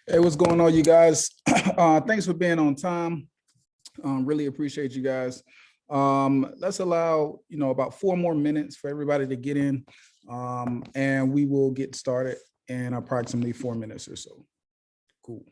Hey, what's going on, you guys? Thanks for being on time. Really appreciate you guys. Let's allow, about 4 more minutes for everybody to get in, and we will get started in approximately 4 minutes or so. Cool.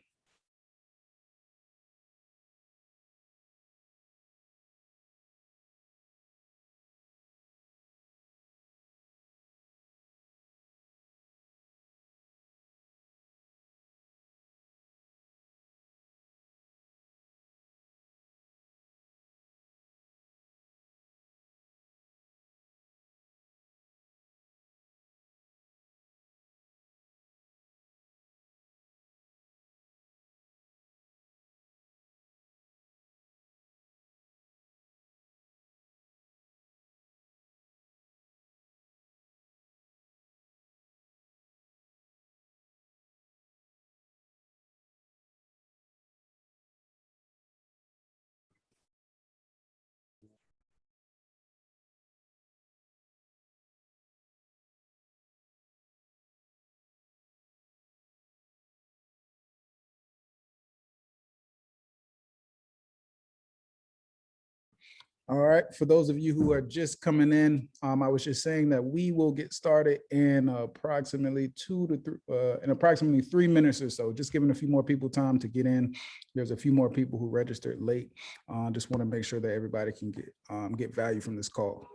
All right, for those of you who are just coming in, I was just saying that we will get started in approximately 3 minutes or so, just giving a few more people time to get in. There's a few more people who registered late. Just want to make sure that everybody can get value from this call.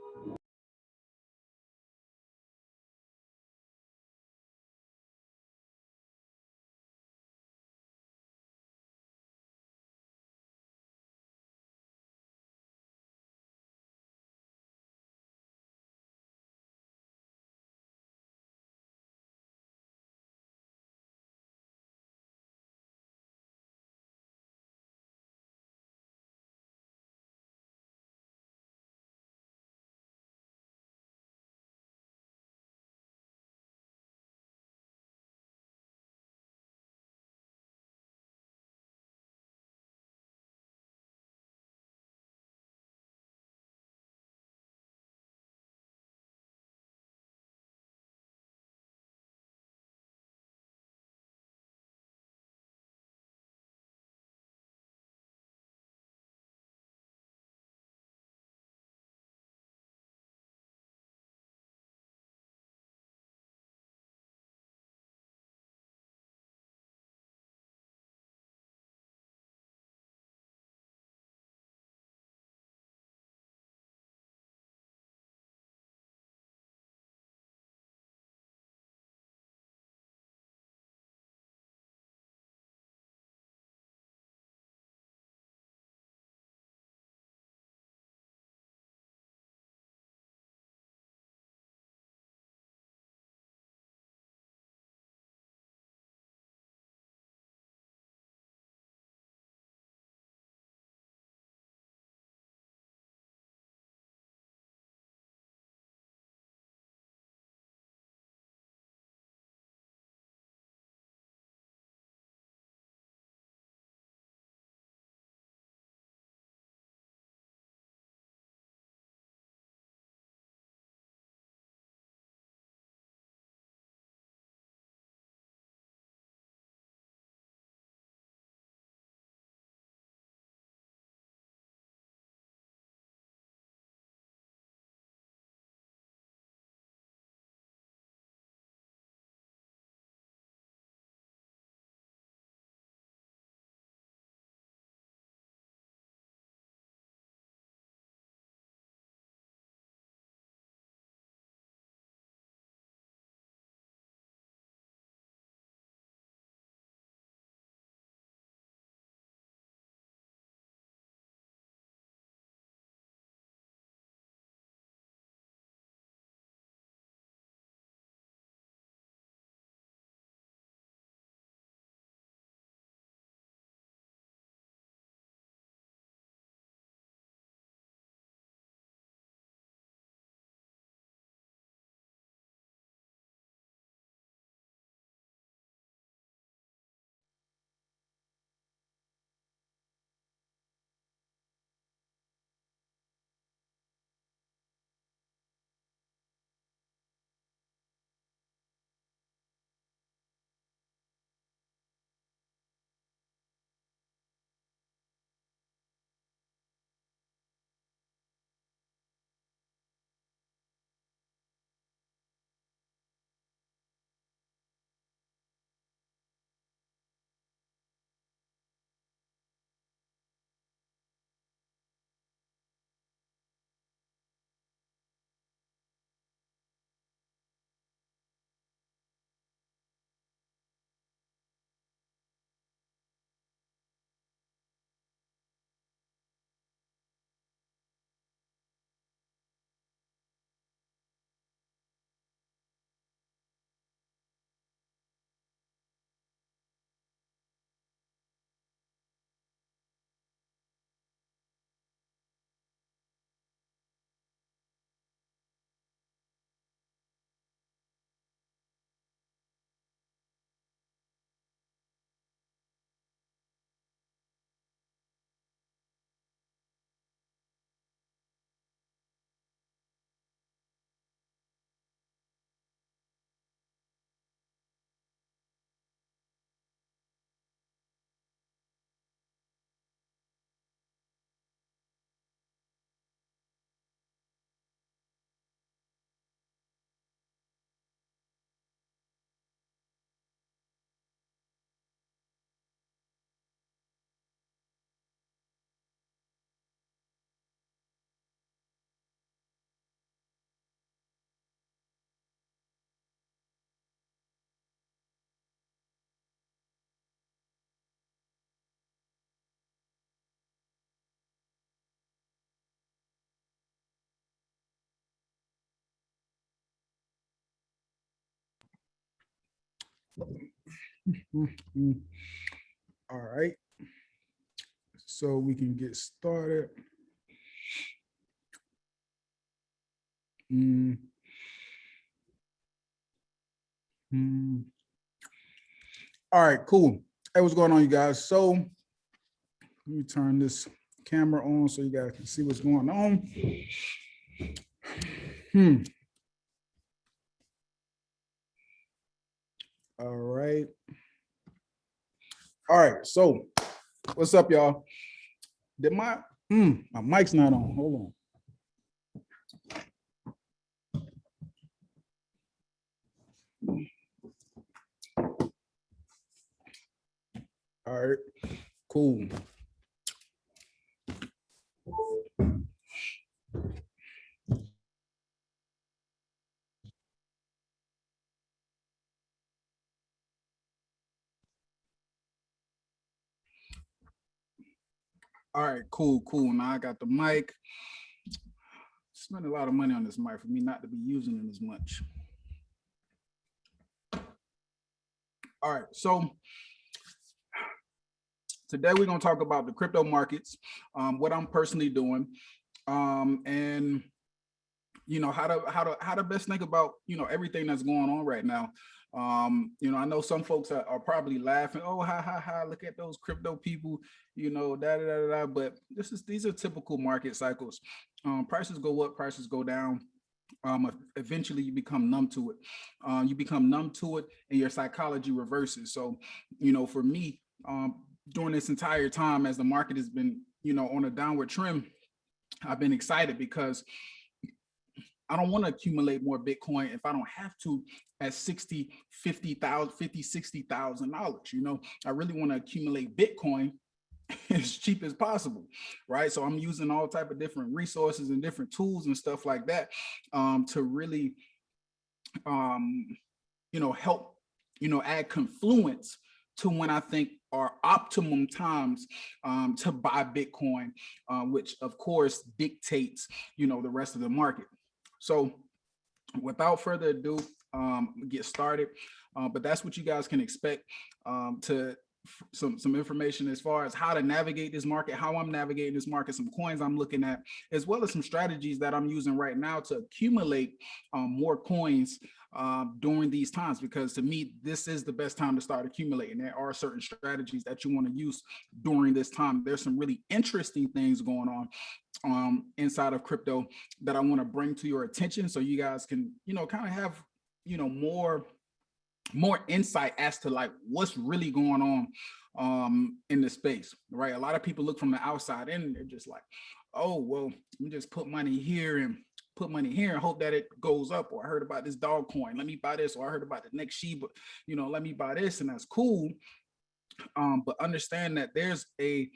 All right. So we can get started. All right, cool. Hey, what's going on, you guys? So let me turn this camera on so you guys can see what's going on. All right. All right, so what's up, y'all? Did my mic's not on. Hold on. All right, cool. All right, cool. Now I got the mic. Spend a lot of money on this mic for me not to be using it as much. All right, so today we're gonna talk about the crypto markets, what I'm personally doing, and how to best think about everything that's going on right now. I know some folks are probably laughing, oh, ha, look at those crypto people, but these are typical market cycles. Prices go up, prices go down. Eventually you become numb to it. And your psychology reverses. So, for me, during this entire time, as the market has been, on a downward trend, I've been excited because I don't want to accumulate more Bitcoin if I don't have to at $60,000, $50,000, $50,000, $60,000. I really want to accumulate Bitcoin as cheap as possible, right? So I'm using all type of different resources and different tools and stuff like that to really, help, add confluence to when I think are optimum times to buy Bitcoin, which of course dictates, the rest of the market. So without further ado, get started. But that's what you guys can expect to some information as far as how to navigate this market, how I'm navigating this market, some coins I'm looking at, as well as some strategies that I'm using right now to accumulate more coins during these times, because to me, this is the best time to start accumulating. There are certain strategies that you want to use during this time. There's some really interesting things going on inside of crypto that I want to bring to your attention so you guys can, kind of have, more insight as to like what's really going on in the space, right? A lot of people look from the outside in and they're just like, oh, well, let me just put money here and hope that it goes up. Or I heard about this dog coin, let me buy this. Or I heard about the next Shiba, let me buy this, and that's cool. But understand that there's a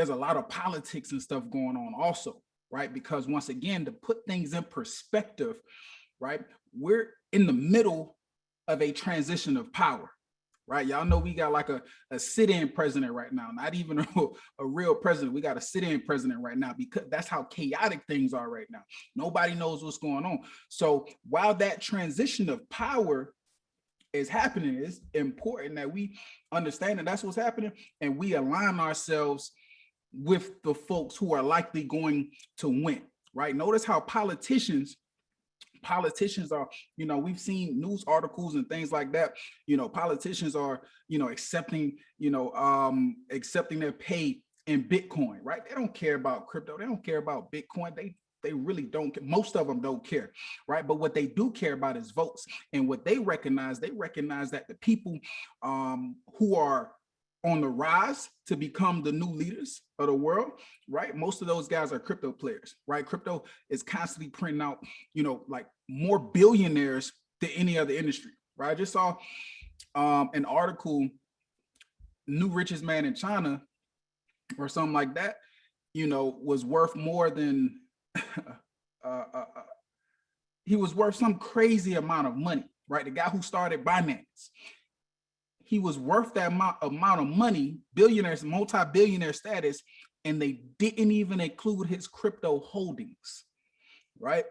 lot of politics and stuff going on also, right? Because once again, to put things in perspective, right, we're in the middle of a transition of power, right? Y'all know we got like a sit-in president right now, not even a real president. We got a sit-in president right now because that's how chaotic things are right now. Nobody knows what's going on. So while that transition of power is happening, it's important that we understand that that's what's happening and we align ourselves with the folks who are likely going to win, right? Notice how politicians are, we've seen news articles and things like that, politicians are, accepting their pay in Bitcoin, right? They don't care about crypto. They don't care about Bitcoin. They really don't care. Most of them don't care, right? But what they do care about is votes. And what they recognize that the people who are on the rise to become the new leaders of the world, right? Most of those guys are crypto players, right? Crypto is constantly printing out, like more billionaires than any other industry, right? I just saw an article, new richest man in China or something like that, was worth more than, he was worth some crazy amount of money, right? The guy who started Binance, he was worth that amount of money, billionaires, multi-billionaire status, and they didn't even include his crypto holdings, right?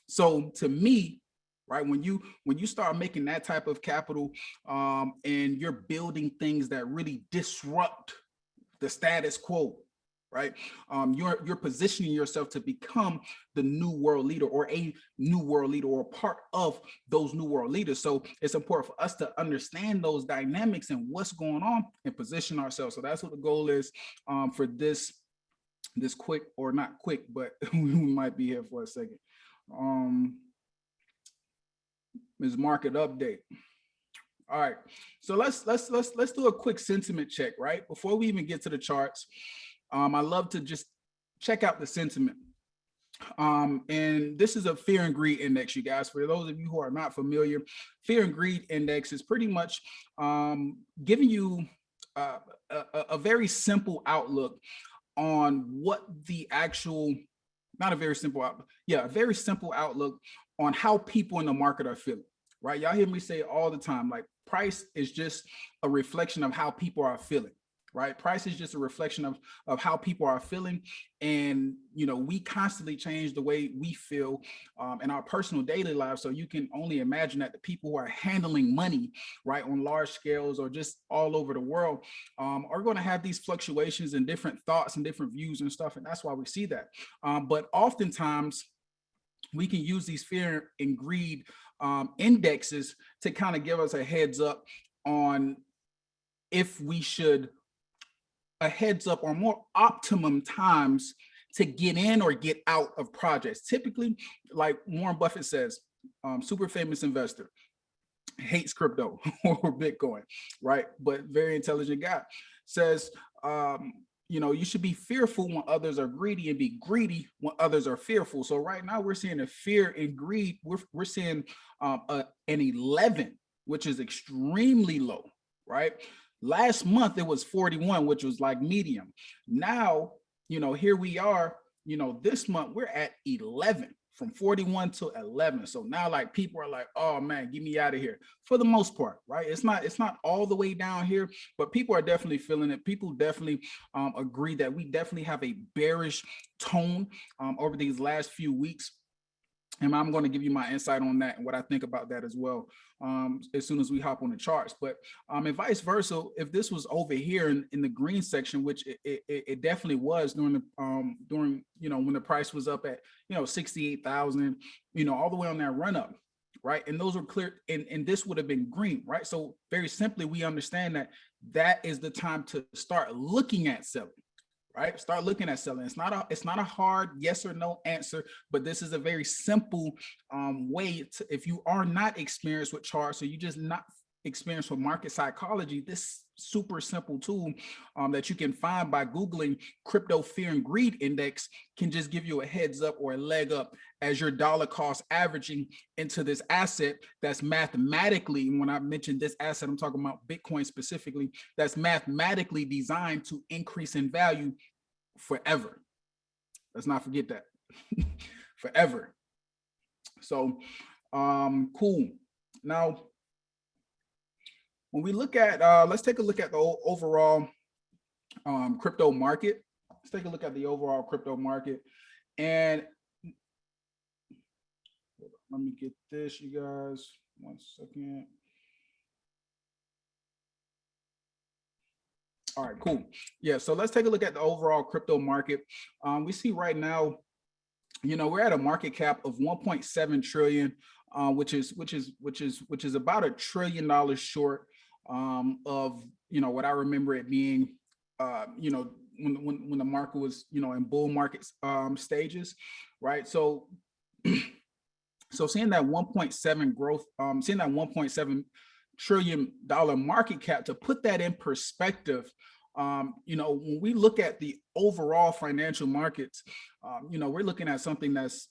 So to me, right? When you start making that type of capital, and you're building things that really disrupt the status quo, right? You're positioning yourself to become the new world leader, or a new world leader, or a part of those new world leaders. So it's important for us to understand those dynamics and what's going on and position ourselves. So that's what the goal is, for this quick, or not quick, but we might be here for a second. Is market update. All right, so let's do a quick sentiment check, right? Before we even get to the charts, I love to just check out the sentiment. And this is a fear and greed index, you guys. For those of you who are not familiar, fear and greed index is pretty much giving you a very simple outlook on what the actual, not a very simple outlook, yeah, a very simple outlook on how people in the market are feeling, right? Y'all hear me say all the time, like, price is just a reflection of how people are feeling, right? Price is just a reflection of how people are feeling. And, you know, we constantly change the way we feel in our personal daily lives. So you can only imagine that the people who are handling money, right, on large scales or just all over the world, are going to have these fluctuations and different thoughts and different views and stuff. And that's why we see that. But oftentimes we can use these fear and greed indexes to kind of give us a heads up on if we should, a heads up on more optimum times to get in or get out of projects. Typically, like Warren Buffett says, super famous investor, hates crypto or Bitcoin, right? But very intelligent guy, says, you know, you should be fearful when others are greedy, and be greedy when others are fearful. So right now we're seeing a fear and greed. We're seeing an 11, which is extremely low, right? Last month it was 41, which was like medium. Now, you know, here we are, you know, this month we're at 11, from 41 to 11. So now, like, people are like, oh man, get me out of here, for the most part, right? It's not all the way down here, but people are definitely feeling it. People definitely agree that we definitely have a bearish tone over these last few weeks. And I'm going to give you my insight on that and what I think about that as well, as soon as we hop on the charts. But and vice versa, if this was over here in the green section, which it definitely was during the you know, when the price was up at, you know, 68,000, you know, all the way on that run up, right? And those were clear, and this would have been green, right? So very simply, we understand that that is the time to start looking at selling. Right? Start looking at selling. It's not a hard yes or no answer, but this is a very simple way to, if you are not experienced with charts, or you just not experienced with market psychology, this super simple tool that you can find by Googling crypto fear and greed index can just give you a heads up or a leg up as your dollar cost averaging into this asset that's mathematically, when I mentioned this asset, I'm talking about Bitcoin specifically, that's mathematically designed to increase in value forever. Let's not forget that. Forever. So cool. Now, when we look at, let's take a look at the overall crypto market. Let's take a look at the overall crypto market. And let me get this, you guys. 1 second. All right, cool. Yeah, so let's take a look at the overall crypto market. We see right now, you know, we're at a market cap of 1.7 trillion, which is about $1 trillion short of, you know, what I remember it being, you know, when the market was, you know, in bull market stages, right? So so seeing that 1.7 growth, seeing that 1.7 trillion dollar market cap, to put that in perspective, you know, when we look at the overall financial markets, you know, we're looking at something that's,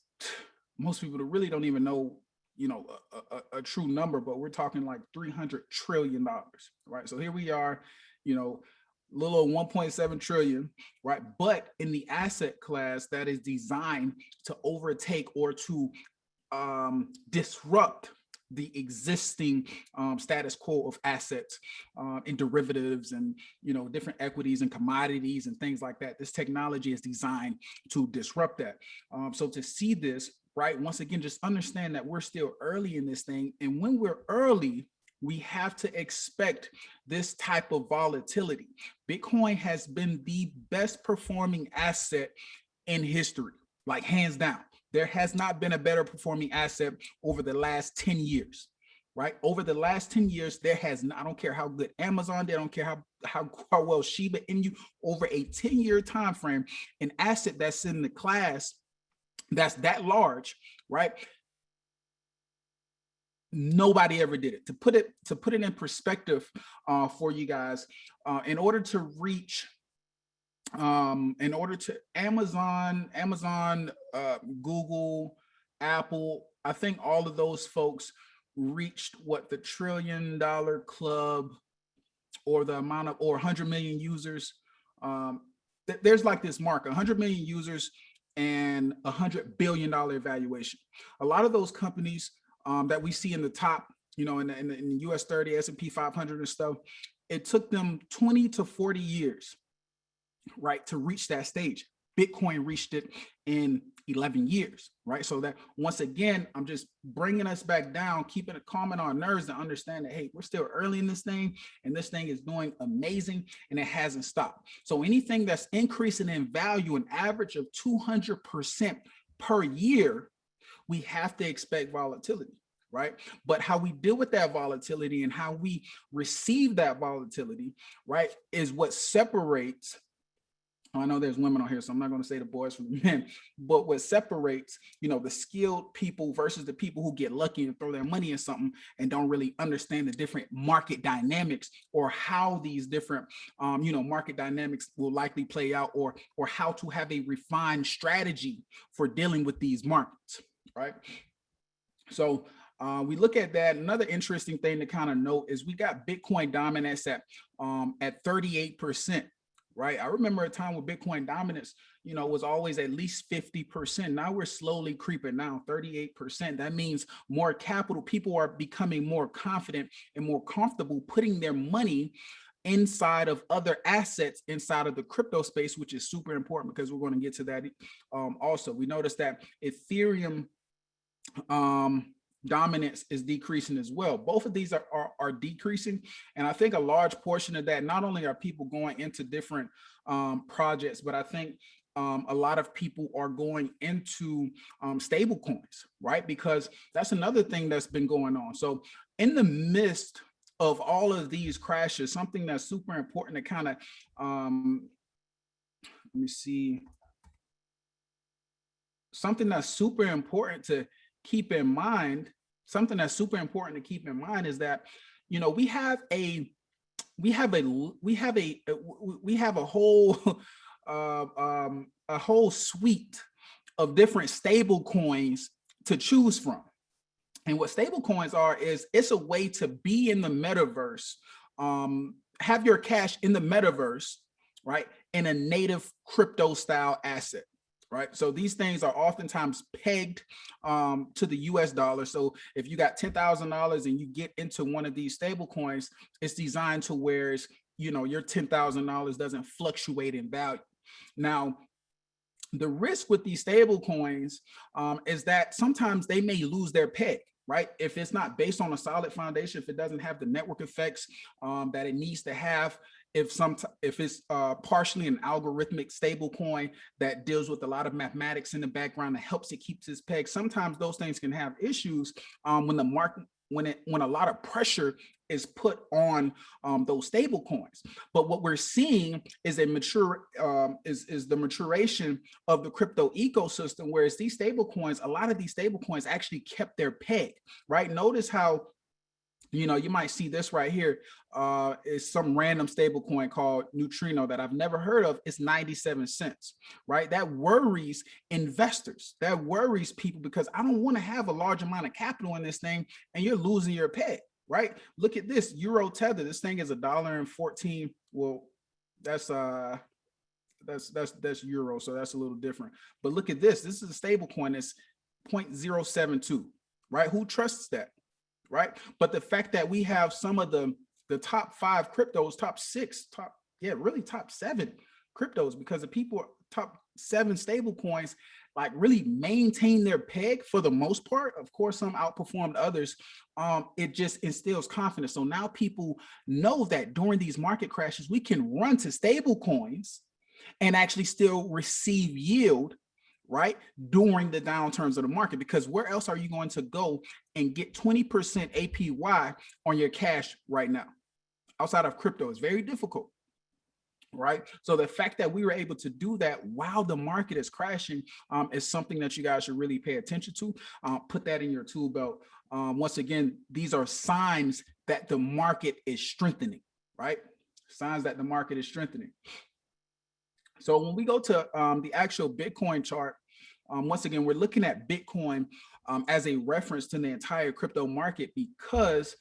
most people really don't even know, you know, a true number, but we're talking like $300 trillion, right? So here we are, you know, a little over 1.7 trillion, right? But in the asset class that is designed to overtake or to disrupt the existing status quo of assets and derivatives and, you know, different equities and commodities and things like that. This technology is designed to disrupt that. So to see this, right? Once again, just understand that we're still early in this thing. And when we're early, we have to expect this type of volatility. Bitcoin has been the best performing asset in history, like hands down. There has not been a better performing asset over the last 10 years, right? Over the last 10 years, there has not, I don't care how good Amazon did, I don't care how well Shiba Inu, over a 10-year time frame, an asset that's in the class that's that large, right? Nobody ever did it. To put it in perspective for you guys, in order to reach Amazon, Google, Apple, I think all of those folks reached what the $1 trillion club, or the amount of, or 100 million users. There's like this mark, 100 million users and $100 billion evaluation. A lot of those companies that we see in the top, in the US 30, S&P 500 and stuff, it took them 20 to 40 years, right, to reach that stage. Bitcoin reached it in 11 years, right? So that, once again, I'm just bringing us back down, keeping it calm in our nerves to understand that, hey, we're still early in this thing, and this thing is doing amazing, and it hasn't stopped. So anything that's increasing in value, an average of 200% per year, we have to expect volatility, right? But how we deal with that volatility and how we receive that volatility, right, is what separates, I know there's women on here, so I'm not going to say the boys from the men, but what separates, the skilled people versus the people who get lucky and throw their money in something and don't really understand the different market dynamics, or how these different, market dynamics will likely play out, or how to have a refined strategy for dealing with these markets, right? So we look at that. Another interesting thing to kind of note is we got Bitcoin dominance at 38%. Right. I remember a time where Bitcoin dominance, was always at least 50%. Now we're slowly creeping down 38%. That means more capital. People are becoming more confident and more comfortable putting their money inside of other assets inside of the crypto space, which is super important, because we're going to get to that. Also, we noticed that Ethereum dominance is decreasing as well. Both of these are decreasing, and I think a large portion of that, not only are people going into different projects, but I think a lot of people are going into stable coins, right? Because that's another thing that's been going on. So in the midst of all of these crashes, something that's super important to kind of let me see, something that's super important to keep in mind, is that, we have a whole a whole suite of different stable coins to choose from. And what stable coins are is, it's a way to be in the metaverse, have your cash in the metaverse, right, in a native crypto style asset. Right. So these things are oftentimes pegged to the US dollar. So if you got $10,000 and you get into one of these stable coins, it's designed to where your $10,000 doesn't fluctuate in value. Now, the risk with these stable coins is that sometimes they may lose their peg. Right. If it's not based on a solid foundation, if it doesn't have the network effects that it needs to have, if it's partially an algorithmic stable coin that deals with a lot of mathematics in the background that helps it keep its peg, sometimes those things can have issues when the market, when a lot of pressure is put on those stable coins. But what we're seeing is the maturation of the crypto ecosystem, whereas these stable coins, a lot of these stable coins actually kept their peg, right? Notice how, you might see this right here is some random stable coin called Neutrino that I've never heard of. It's 97 cents, right? That worries investors. That worries people, because I don't want to have a large amount of capital in this thing and you're losing your peg, right? Look at this Euro Tether. This thing is $1.14. Well, that's euro, so that's a little different. But look at this. This is a stable coin that's 0.072, right? Who trusts that? Right. But the fact that we have some of the top 5 cryptos, top 6, really top 7 cryptos, because the people, top 7 stable coins like really maintain their peg for the most part. Of course, some outperformed others. It just instills confidence. So now people know that during these market crashes, we can run to stable coins and actually still receive yield, right, during the downturns of the market. Because where else are you going to go and get 20% APY on your cash right now? Outside of crypto, is very difficult, right? So the fact that we were able to do that while the market is crashing is something that you guys should really pay attention to. Put that in your tool belt. Once again, these are signs that the market is strengthening, right? Signs that the market is strengthening. So when we go to the actual Bitcoin chart, once again, we're looking at Bitcoin as a reference to the entire crypto market, because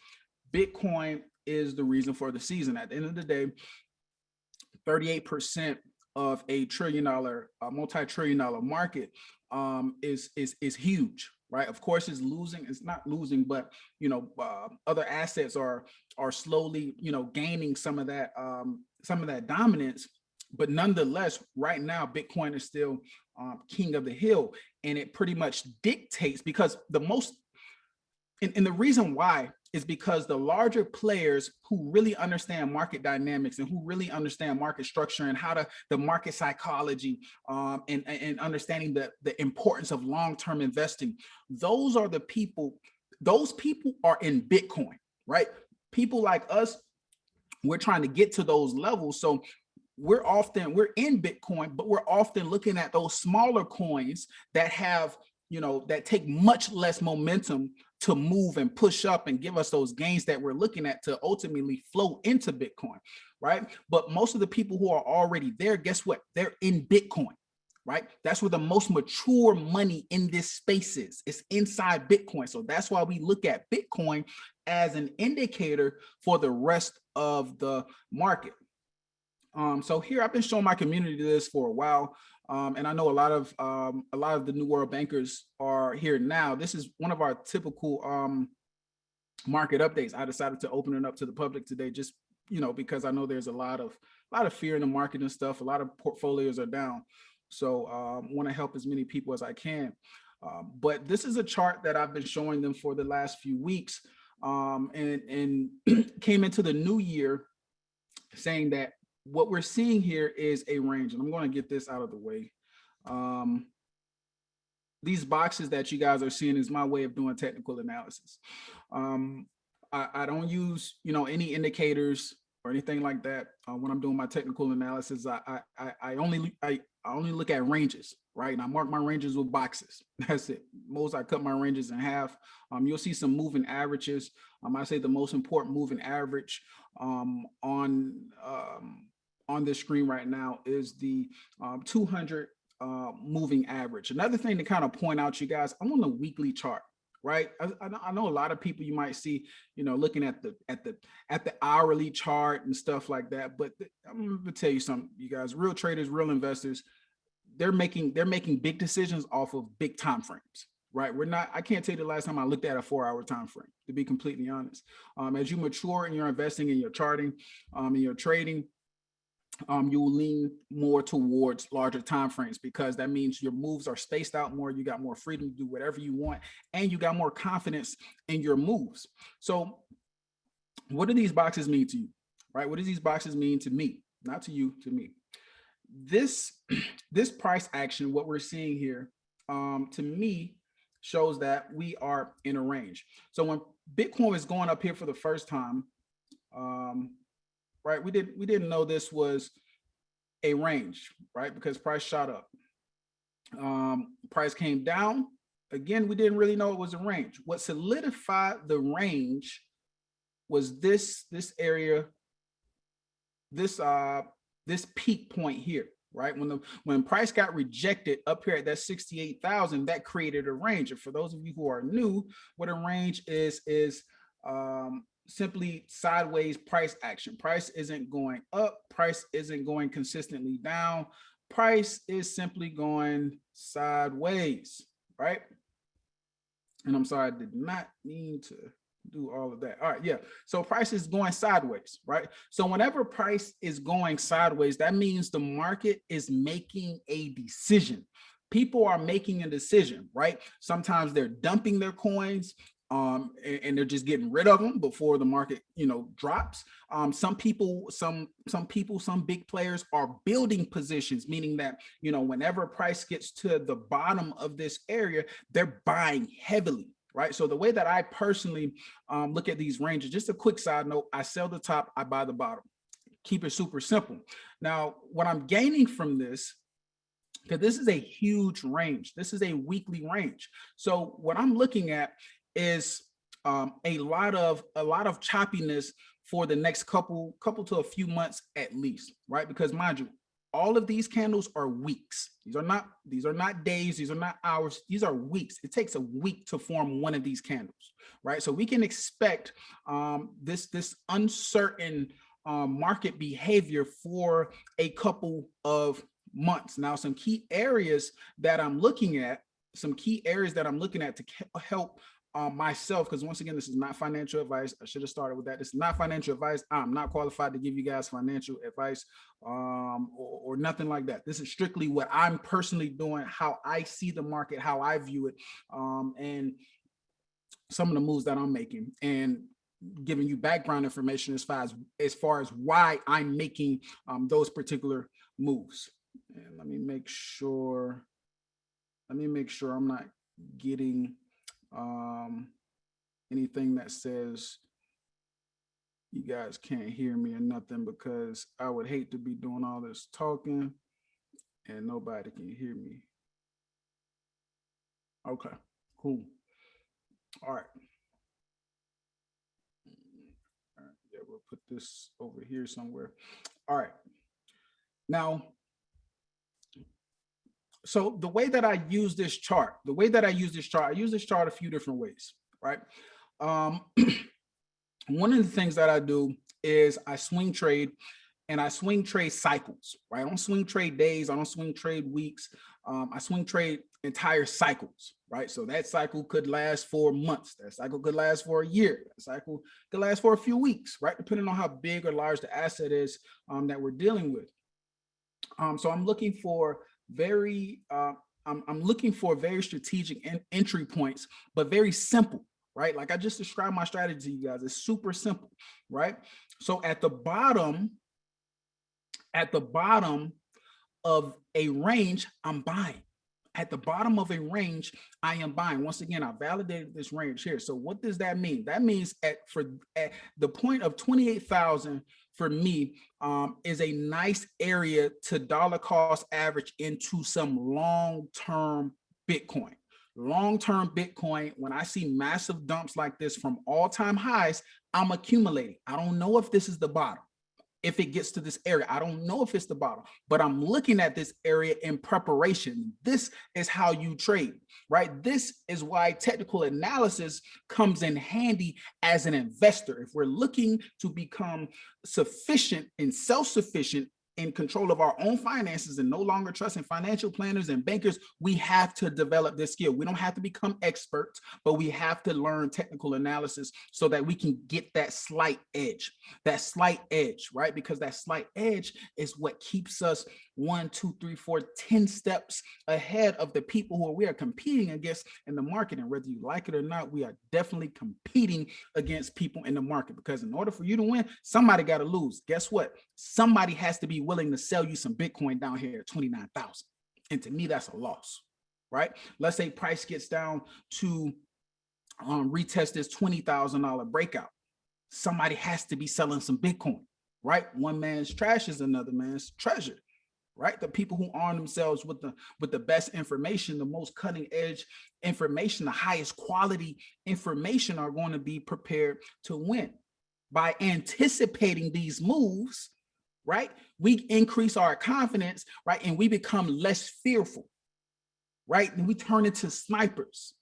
Bitcoin is the reason for the season. At the end of the day, 38% of a trillion-dollar, multi-trillion-dollar market is huge, right? Of course, it's losing. It's not losing, but other assets are slowly, gaining some of that dominance. But nonetheless, right now, Bitcoin is still king of the hill, and it pretty much dictates, because the most, and the reason why is because the larger players who really understand market dynamics and who really understand market structure and how the market psychology and understanding the importance of long-term investing, those are the people. Those people are in Bitcoin, right? People like us, we're trying to get to those levels. So we're in Bitcoin, but we're often looking at those smaller coins that have, that take much less momentum to move and push up and give us those gains that we're looking at to ultimately flow into Bitcoin, right? But most of the people who are already there, guess what? They're in Bitcoin, right? That's where the most mature money in this space is. It's inside Bitcoin. So that's why we look at Bitcoin as an indicator for the rest of the market. So here I've been showing my community this for a while, and I know a lot of the New World bankers are here now. This is one of our typical market updates. I decided to open it up to the public today, just because I know there's a lot of fear in the market and stuff. A lot of portfolios are down, so want to help as many people as I can. But this is a chart that I've been showing them for the last few weeks, and came into the new year saying that what we're seeing here is a range, and I'm going to get this out of the way. These boxes that you guys are seeing is my way of doing technical analysis. I don't use, any indicators or anything like that when I'm doing my technical analysis. I only look at ranges, right? And I mark my ranges with boxes. That's it. Most I cut my ranges in half. You'll see some moving averages. I say the most important moving average on this screen right now is the 200 moving average. Another thing to kind of point out, you guys, I'm on the weekly chart, right? I know a lot of people you might see, looking at the hourly chart and stuff like that. But I'm gonna tell you something, you guys, real traders, real investors, they're making big decisions off of big time frames. Right, I can't tell you the last time I looked at a 4-hour time frame, to be completely honest. As you mature and you're investing and you're charting and you're trading, you will lean more towards larger time frames, because that means your moves are spaced out more. You got more freedom to do whatever you want, and you got more confidence in your moves. So what do these boxes mean to you, right? What do these boxes mean to me? Not to you, to me. This price action, what we're seeing here, to me, shows that we are in a range. So when Bitcoin is going up here for the first time, right, we didn't know this was a range, right? Because price shot up. Price came down. Again, we didn't really know it was a range. What solidified the range was this area, this peak point here, right? When price got rejected up here at that 68,000, that created a range. And for those of you who are new, what a range is simply sideways price action. Price isn't going up. Price isn't going consistently down. Price is simply going sideways, right? And I'm sorry, I did not mean to do all of that. All right, yeah. So price is going sideways, right? So whenever price is going sideways, that means the market is making a decision. people are making a decision, right? Sometimes they're dumping their coins, and they're just getting rid of them before the market, drops. Some big players are building positions, meaning that, whenever price gets to the bottom of this area, they're buying heavily, right? So the way that I personally look at these ranges, just a quick side note, I sell the top, I buy the bottom. Keep it super simple. Now, what I'm gaining from this, because this is a huge range, this is a weekly range. So what I'm looking at is a lot of choppiness for the next couple to a few months at least, right? Because mind you, all of these candles are weeks. These are not days, these are not hours, these are weeks. It takes a week to form one of these candles, right? So we can expect this uncertain market behavior for a couple of months. Now, some key areas that I'm looking at to help myself, because once again, this is not financial advice. I should have started with that. This is not financial advice. I'm not qualified to give you guys financial advice or nothing like that. This is strictly what I'm personally doing, how I see the market, how I view it, and some of the moves that I'm making, and giving you background information as far as why I'm making those particular moves. And let me make sure I'm not getting anything that says you guys can't hear me or nothing, because I would hate to be doing all this talking and nobody can hear me. Okay, cool. All right. Yeah, we'll put this over here somewhere. All right. Now, so the way that I use this chart, I use this chart a few different ways, right? One of the things that I do is I swing trade, and I swing trade cycles, right? I don't swing trade days, I don't swing trade weeks. I swing trade entire cycles, right? So that cycle could last for months, that cycle could last for a year, that cycle could last for a few weeks, right? Depending on how big or large the asset is that we're dealing with. So I'm looking for very strategic entry points, but very simple, right? Like I just described my strategy to you guys. It's super simple, right? So at the bottom of a range, I'm buying. At the bottom of a range, I am buying. Once again, I validated this range here. So what does that mean? That means at the point of 28,000 for me is a nice area to dollar cost average into some long-term Bitcoin. Long-term Bitcoin, when I see massive dumps like this from all-time highs, I'm accumulating. I don't know if this is the bottom. If it gets to this area, I don't know if it's the bottom, but I'm looking at this area in preparation. This is how you trade, right? This is why technical analysis comes in handy as an investor. If we're looking to become sufficient and self-sufficient in control of our own finances and no longer trusting financial planners and bankers, we have to develop this skill. We don't have to become experts, but we have to learn technical analysis so that we can get that slight edge, right? Because that slight edge is what keeps us 1, 2, 3, 4, 10 steps ahead of the people who we are competing against in the market. And whether you like it or not, we are definitely competing against people in the market, because in order for you to win, somebody got to lose. Guess what? Somebody has to be willing to sell you some Bitcoin down here at 29,000. And to me, that's a loss, right? Let's say price gets down to retest this $20,000 breakout. Somebody has to be selling some Bitcoin, right? One man's trash is another man's treasure, right? The people who arm themselves with the best information, the most cutting edge information, the highest quality information are going to be prepared to win. By anticipating these moves, right, we increase our confidence, right, and we become less fearful, right? And we turn into snipers,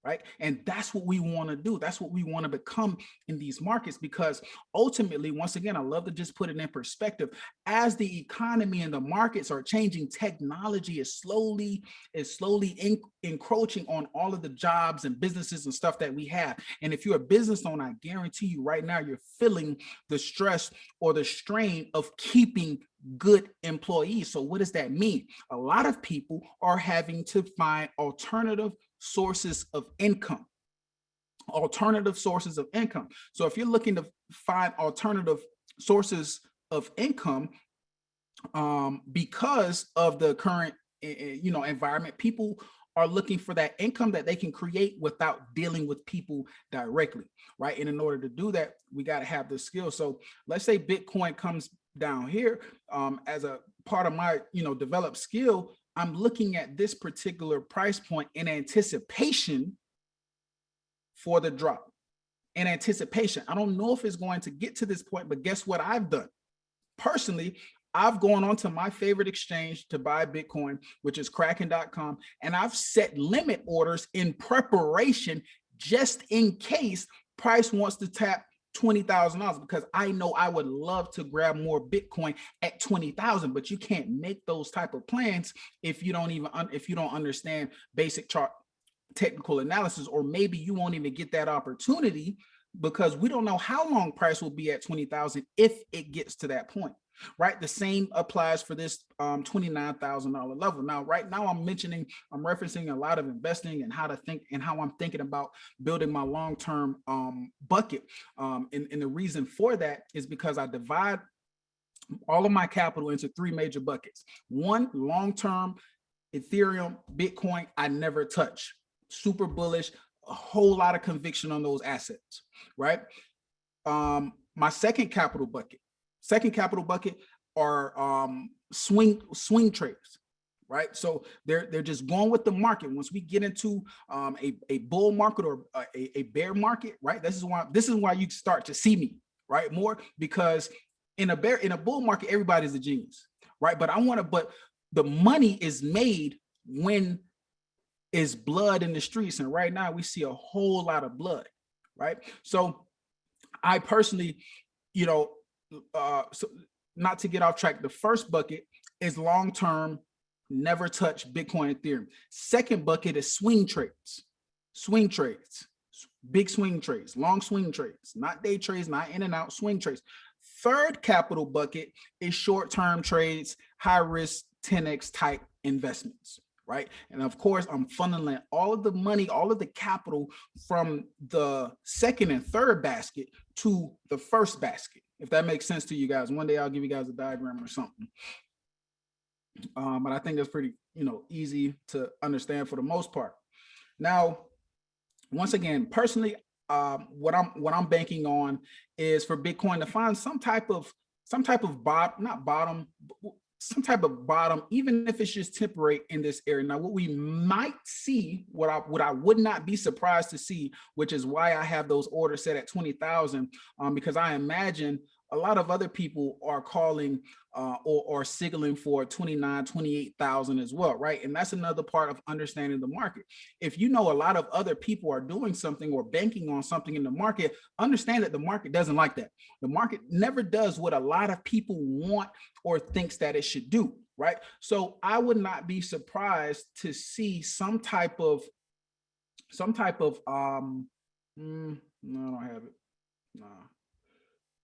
right? And that's what we want to do. That's what we want to become in these markets, because ultimately, once again, I love to just put it in perspective. As the economy and the markets are changing, technology is slowly encroaching on all of the jobs and businesses and stuff that we have. And if you're a business owner, I guarantee you right now, you're feeling the stress or the strain of keeping good employees. So what does that mean? A lot of people are having to find alternative sources of income. So if you're looking to find alternative sources of income, because of the current environment, people are looking for that income that they can create without dealing with people directly, right? And in order to do that, we got to have the skill. So let's say Bitcoin comes down here, as a part of my developed skill. I'm looking at this particular price point in anticipation for the drop. In anticipation, I don't know if it's going to get to this point, but guess what I've done personally? I've gone onto my favorite exchange to buy Bitcoin, which is Kraken.com, and I've set limit orders in preparation just in case price wants to tap $20,000, because I know I would love to grab more Bitcoin at 20,000, but you can't make those type of plans if you don't understand basic chart technical analysis, or maybe you won't even get that opportunity because we don't know how long price will be at 20,000 if it gets to that point. Right. The same applies for this $29,000 level. Now, right now, I'm referencing a lot of investing and how to think and how I'm thinking about building my long-term bucket. And the reason for that is because I divide all of my capital into three major buckets. One, long-term, Ethereum, Bitcoin, I never touch. Super bullish, a whole lot of conviction on those assets, right? My second capital bucket are swing trades, right? So they're just going with the market. Once we get into a bull market or a bear market, right? This is why you start to see me, right? More because in a bull market, everybody's a genius, right? But the money is made when is blood in the streets, and right now we see a whole lot of blood, right? So I personally, so not to get off track, the first bucket is long-term, never touch Bitcoin, Ethereum. Second bucket is swing trades, big swing trades, long swing trades, not day trades, not in and out, swing trades. Third capital bucket is short-term trades, high risk 10x type investments, right? And of course, I'm funneling all of the money, all of the capital from the second and third basket to the first basket, if that makes sense to you guys. One day I'll give you guys a diagram or something. But I think that's pretty, easy to understand for the most part. Now, once again, personally, what I'm banking on is for Bitcoin to find some type of bottom, even if it's just temporary in this area. Now, what we might see, what I would not be surprised to see, which is why I have those orders set at 20,000, because I imagine a lot of other people are calling or signaling for 29, 28,000 as well, right? And that's another part of understanding the market. If you know a lot of other people are doing something or banking on something in the market, understand that the market doesn't like that. The market never does what a lot of people want or thinks that it should do, right? So I would not be surprised to see some type of no, I don't have it. Nah.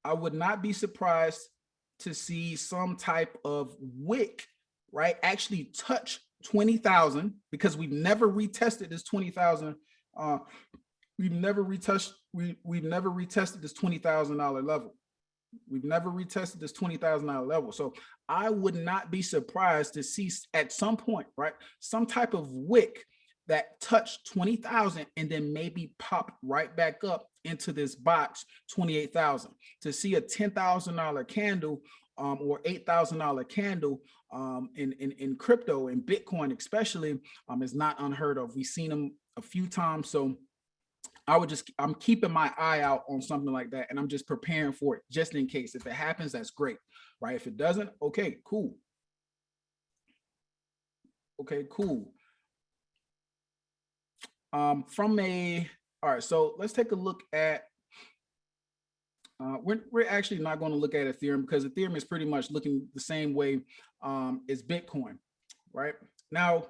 I would not be surprised to see some type of wick, right, actually touch 20,000, because we've never retested this 20,000. We've never retested this $20,000 level. We've never retested this $20,000 level. So I would not be surprised to see at some point, right, some type of wick that touched 20,000 and then maybe pop right back up into this box 28,000. To see a $10,000 candle or $8,000 candle in crypto and Bitcoin especially is not unheard of. We've seen them a few times. So I'm keeping my eye out on something like that, and I'm just preparing for it just in case. If it happens, that's great, right? If it doesn't, okay, cool. Okay, cool. All right, so let's take a look at, we're actually not going to look at Ethereum because Ethereum is pretty much looking the same way as Bitcoin, right? Now,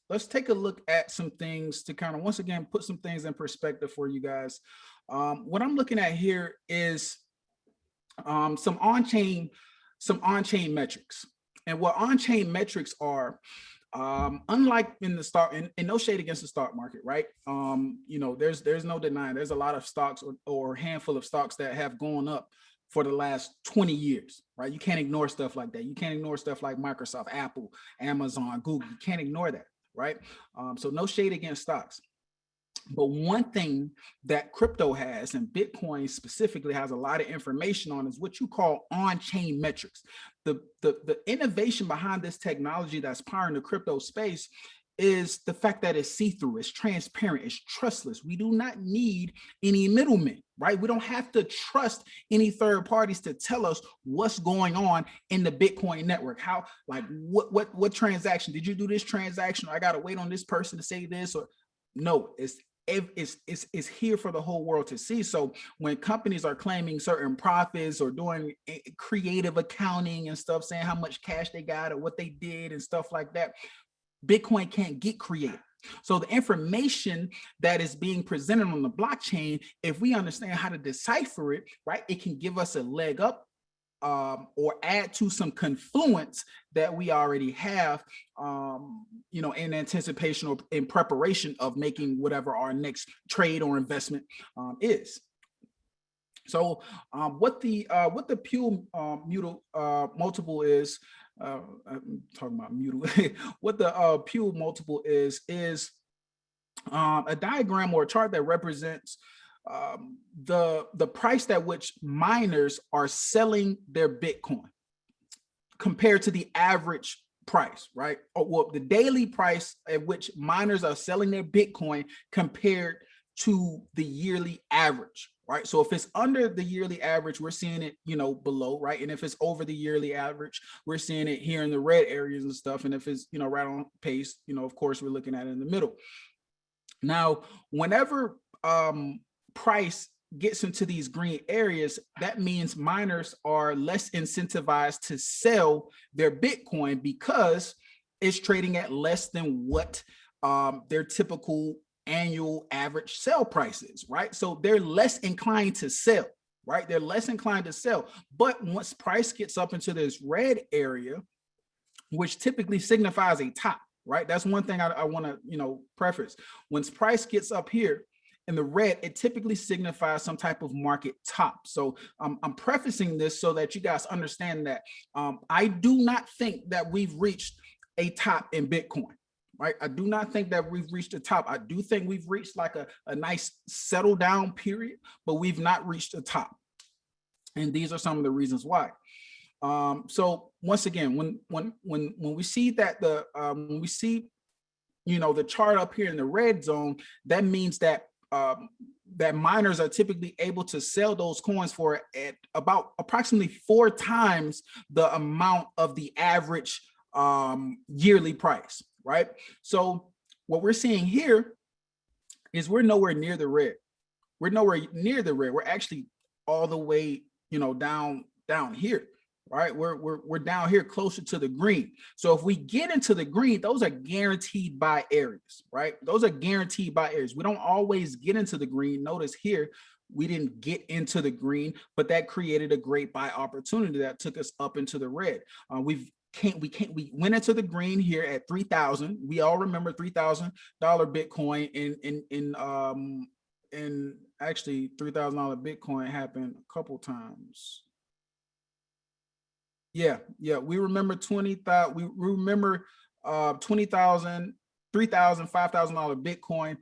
let's take a look at some things to kind of, once again, put some things in perspective for you guys. What I'm looking at here is some on-chain metrics. And what on-chain metrics are, unlike in the stock, and no shade against the stock market, right? You know, there's no denying there's a lot of stocks or a handful of stocks that have gone up for the last 20 years, right? You can't ignore stuff like that. You can't ignore stuff like Microsoft, Apple, Amazon, Google. You can't ignore that, right? So no shade against stocks. But one thing that crypto has, and Bitcoin specifically has a lot of information on, is what you call on-chain metrics. The innovation behind this technology that's powering the crypto space is the fact that it's see-through, it's transparent, it's trustless. We do not need any middlemen, right? We don't have to trust any third parties to tell us what's going on in the Bitcoin network. How, like, what transaction? Did you do this transaction? I got to wait on this person to say this, or no, it's here for the whole world to see. So when companies are claiming certain profits or doing creative accounting and stuff, saying how much cash they got or what they did and stuff like that, Bitcoin can't get creative. So the information that is being presented on the blockchain, if we understand how to decipher it, right, it can give us a leg up or add to some confluence that we already have, you know, in anticipation or in preparation of making whatever our next trade or investment is. So what the Pew multiple is, I'm talking about Mutal. What the Pew multiple is a diagram or a chart that represents the price at which miners are selling their Bitcoin compared to the average price, right? Or, well, the daily price at which miners are selling their Bitcoin compared to the yearly average, right? So if it's under the yearly average, we're seeing it, you know, below, right? And if it's over the yearly average, we're seeing it here in the red areas and stuff. And if it's, you know, right on pace, you know, of course, we're looking at it in the middle. Now, whenever price gets into these green areas, that means miners are less incentivized to sell their Bitcoin because it's trading at less than what their typical annual average sell price is, right? So they're less inclined to sell, right? They're less inclined to sell. But once price gets up into this red area, which typically signifies a top, right? That's one thing I want to, you know, preface. Once price gets up here in the red, it typically signifies some type of market top. So I'm prefacing this so that you guys understand that I do not think that we've reached a top in Bitcoin, right? I do not think that we've reached a top. I do think we've reached like a nice settle down period, but we've not reached a top. And these are some of the reasons why. So once again, when we see that when we see, you know, the chart up here in the red zone, that means that that miners are typically able to sell those coins for at about approximately 4 times the amount of the average yearly price, right? So what we're seeing here is we're nowhere near the red. We're nowhere near the red. We're actually all the way, you know, down here. Right, we're down here closer to the green. So if we get into the green, those are guaranteed buy areas, right? Those are guaranteed buy areas. We don't always get into the green. Notice here, we didn't get into the green, but that created a great buy opportunity that took us up into the red. We went into the green here at 3,000. We all remember $3,000 Bitcoin in actually $3,000 Bitcoin happened a couple times. Yeah, we remember 20,000. We remember 20,000, $3,000, $5,000 Bitcoin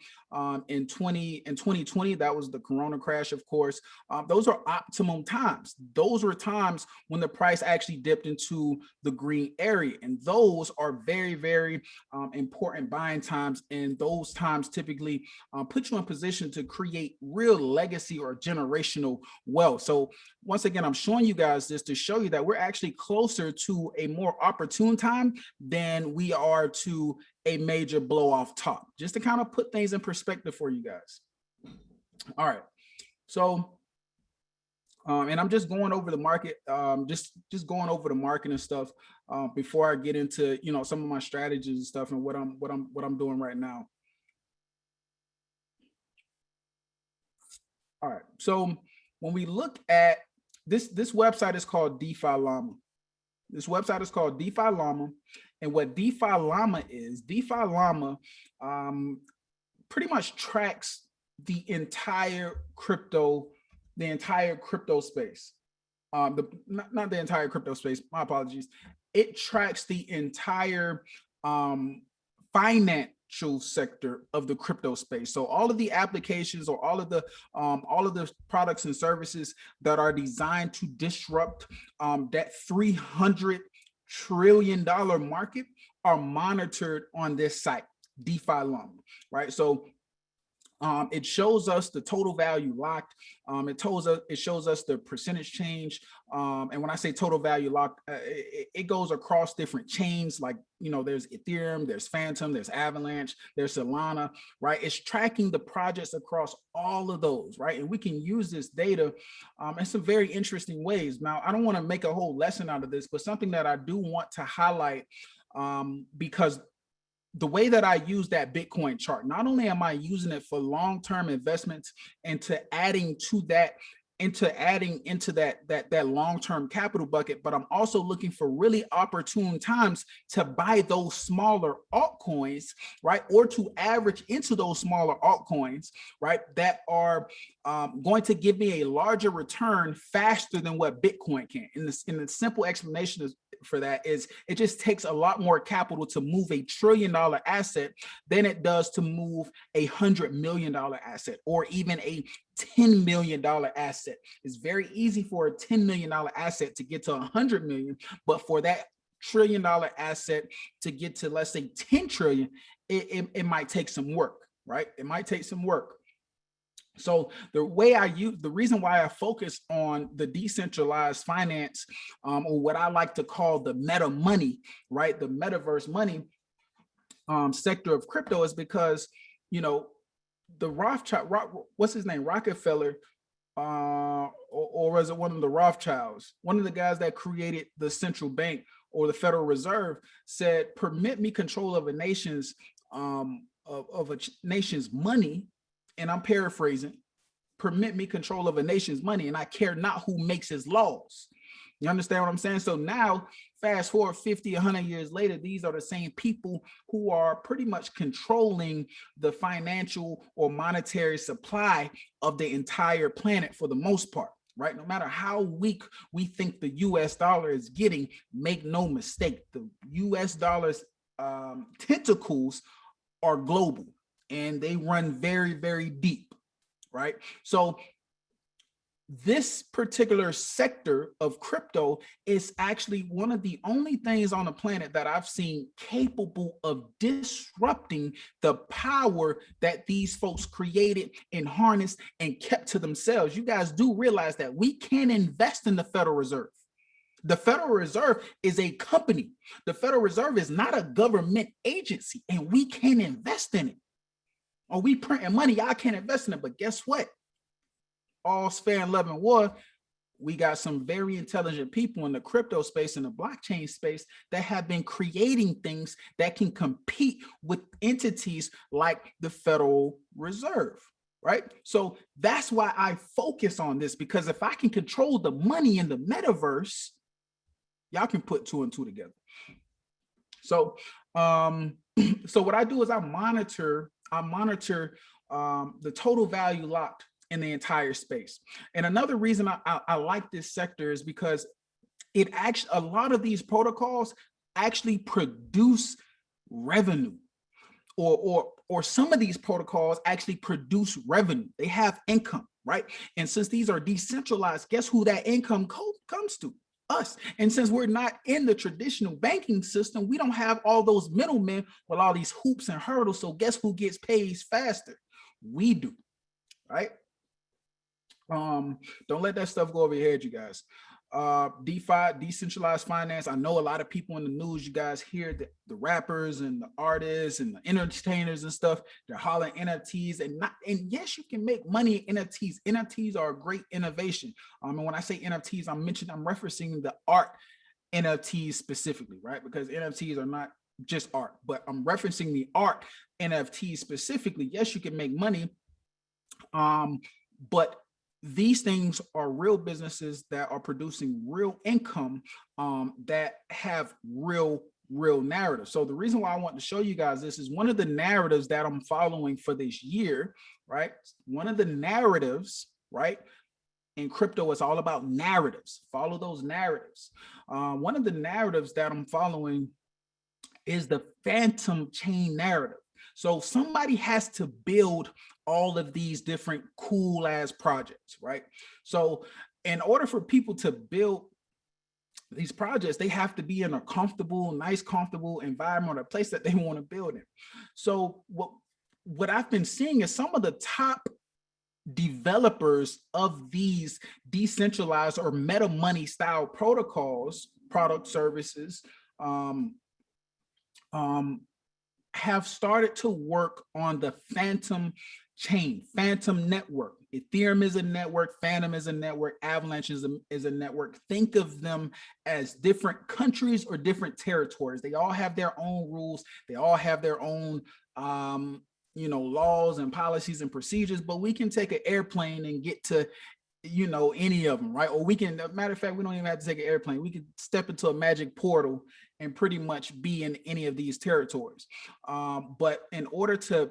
in 2020. That was the Corona crash, of course. Those are optimum times. Those were times when the price actually dipped into the green area, and those are very, very important buying times. And those times typically put you in position to create real legacy or generational wealth. So once again, I'm showing you guys this to show you that we're actually closer to a more opportune time than we are to a major blow off top, just to kind of put things in perspective for you guys. All right, so and I'm just going over the market, just going over the market and stuff before I get into some of my strategies and stuff and what I'm doing right now. All right, so when we look at this website is called DeFi Llama. This website is called DeFi Llama, and what DeFi Llama is, DeFi Llama pretty much tracks the entire crypto space. Not the entire crypto space, my apologies. It tracks the entire financial sector of the crypto space. So all of the applications or all of the products and services that are designed to disrupt that $300 trillion market are monitored on this site, DeFi Llama, right? So it shows us the total value locked. It shows us the percentage change. And when I say total value locked, it goes across different chains. Like, there's Ethereum, there's Phantom, there's Avalanche, there's Solana, right? It's tracking the projects across all of those, right? And we can use this data in some very interesting ways. Now, I don't want to make a whole lesson out of this, but something that I do want to highlight, because the way that I use that Bitcoin chart, not only am I using it for long-term investments into adding into that long-term capital bucket, but I'm also looking for really opportune times to buy those smaller altcoins, right? Or to average into those smaller altcoins, right? That are going to give me a larger return faster than what Bitcoin can. And the simple explanation for that is it just takes a lot more capital to move $1 trillion asset than it does to move $100 million asset, or even a $10 million asset. It's very easy for a $10 million asset to get to 100 million, but for that $1 trillion asset to get to, let's say, 10 trillion, it might take some work, right? It might take some work. So the reason why I focus on the decentralized finance, or what I like to call the meta money, right? The metaverse money sector of crypto, is because, the Rothschild, what's his name? Rockefeller, or was it one of the Rothschilds? One of the guys that created the central bank or the Federal Reserve said, "Permit me control of a nation's money," and I'm paraphrasing, "Permit me control of a nation's money, and I care not who makes his laws." You understand what I'm saying? So now, fast forward 50, 100 years later, these are the same people who are pretty much controlling the financial or monetary supply of the entire planet for the most part, right? No matter how weak we think the US dollar is getting, make no mistake, the US dollar's tentacles are global and they run very, very deep, right? So this particular sector of crypto is actually one of the only things on the planet that I've seen capable of disrupting the power that these folks created and harnessed and kept to themselves. You guys do realize that we can invest in the Federal Reserve. The Federal Reserve is a company. The Federal Reserve is not a government agency, and we can invest in it. Or we printing money, y'all can't invest in it, but guess what? All's fair in love and war. We got some very intelligent people in the crypto space and the blockchain space that have been creating things that can compete with entities like the Federal Reserve, right? So that's why I focus on this, because if I can control the money in the metaverse, y'all can put 2 and 2 together. So, so what I do is I monitor the total value locked in the entire space. And another reason I like this sector is because it actually, a lot of these protocols actually produce revenue, or some of these protocols actually produce revenue. They have income, right? And since these are decentralized, guess who that income comes to? Us. And since we're not in the traditional banking system, we don't have all those middlemen with all these hoops and hurdles. So guess who gets paid faster? We do, right? Don't let that stuff go over your head, you guys. DeFi, decentralized finance. I know a lot of people in the news, you guys hear the rappers and the artists and the entertainers and stuff, they're hollering NFTs and yes, you can make money in NFTs. NFTs are a great innovation. And when I say NFTs, I'm referencing the art NFTs specifically, right? Because NFTs are not just art, but I'm referencing the art NFTs specifically. Yes, you can make money, but these things are real businesses that are producing real income, that have real narrative. So the reason why I want to show you guys this is one of the narratives that I'm following for this year, right? One of the narratives, right? In crypto, it's all about narratives. Follow those narratives. One of the narratives that I'm following is the phantom chain narrative. So somebody has to build all of these different cool ass projects, right? So in order for people to build these projects, they have to be in a nice, comfortable environment or place that they want to build in. So what I've been seeing is some of the top developers of these decentralized or meta money style protocols, product services, have started to work on the phantom chain, phantom network. Ethereum is a network, Phantom is a network, Avalanche is a network. Think of them as different countries or different territories. They all have their own rules. They all have their own laws and policies and procedures, but we can take an airplane and get to any of them, right? Or we can, matter of fact, we don't even have to take an airplane. We could step into a magic portal and pretty much be in any of these territories. But in order to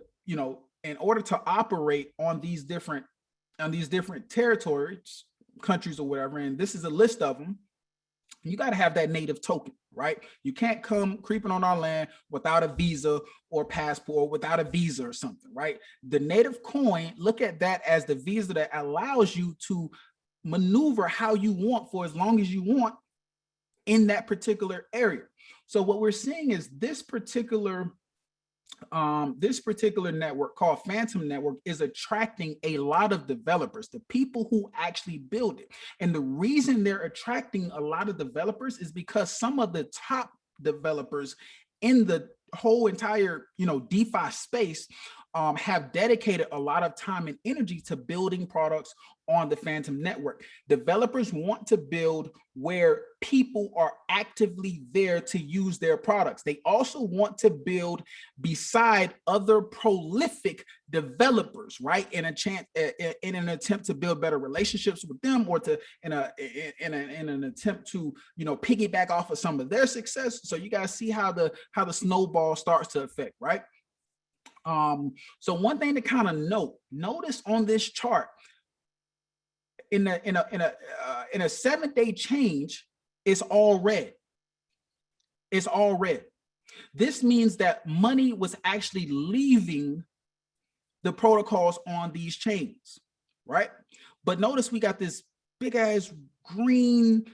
operate on these different territories, countries or whatever, and this is a list of them, you got to have that native token, right? You can't come creeping on our land without a visa or passport, without a visa or something, right? The native coin, look at that as the visa that allows you to maneuver how you want for as long as you want in that particular area. So what we're seeing is this particular network called Phantom Network is attracting a lot of developers, the people who actually build it. And the reason they're attracting a lot of developers is because some of the top developers in the whole entire, DeFi space have dedicated a lot of time and energy to building products on the Phantom Network. Developers want to build where people are actively there to use their products. They also want to build beside other prolific developers, right? In an attempt to build better relationships with them, or to in an attempt to piggyback off of some of their success. So you guys see how the snowball starts to affect, right? So one thing to kind of notice on this chart, in a 7-day change, it's all red. It's all red. This means that money was actually leaving the protocols on these chains, right? But notice we got this big ass green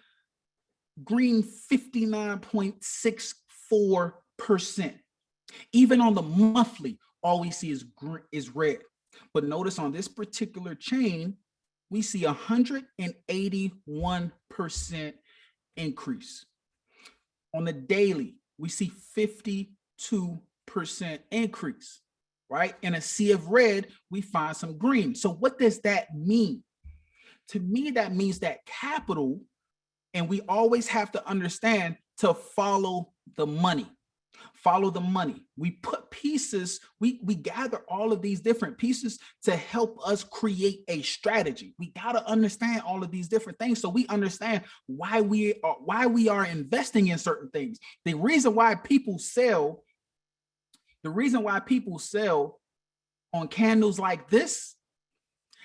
59.64%. Even on the monthly, all we see is red. But notice on this particular chain, we see 181% increase. On the daily, we see 52% increase, right? In a sea of red, we find some green. So what does that mean? To me, that means that capital, and we always have to understand to follow the money. Follow the money. We put pieces, we gather all of these different pieces to help us create a strategy. We got to understand all of these different things so we understand why we are investing in certain things. The reason why people sell on candles like this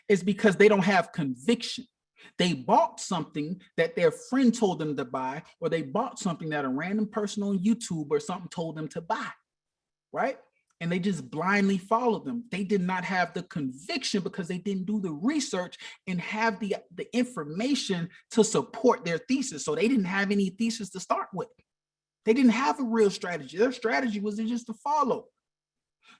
is because they don't have conviction. They bought something that their friend told them to buy, or they bought something that a random person on YouTube or something told them to buy, right? And they just blindly followed them. They did not have the conviction because they didn't do the research and have the information to support their thesis. So they didn't have any thesis to start with. They didn't have a real strategy. Their strategy was just to follow.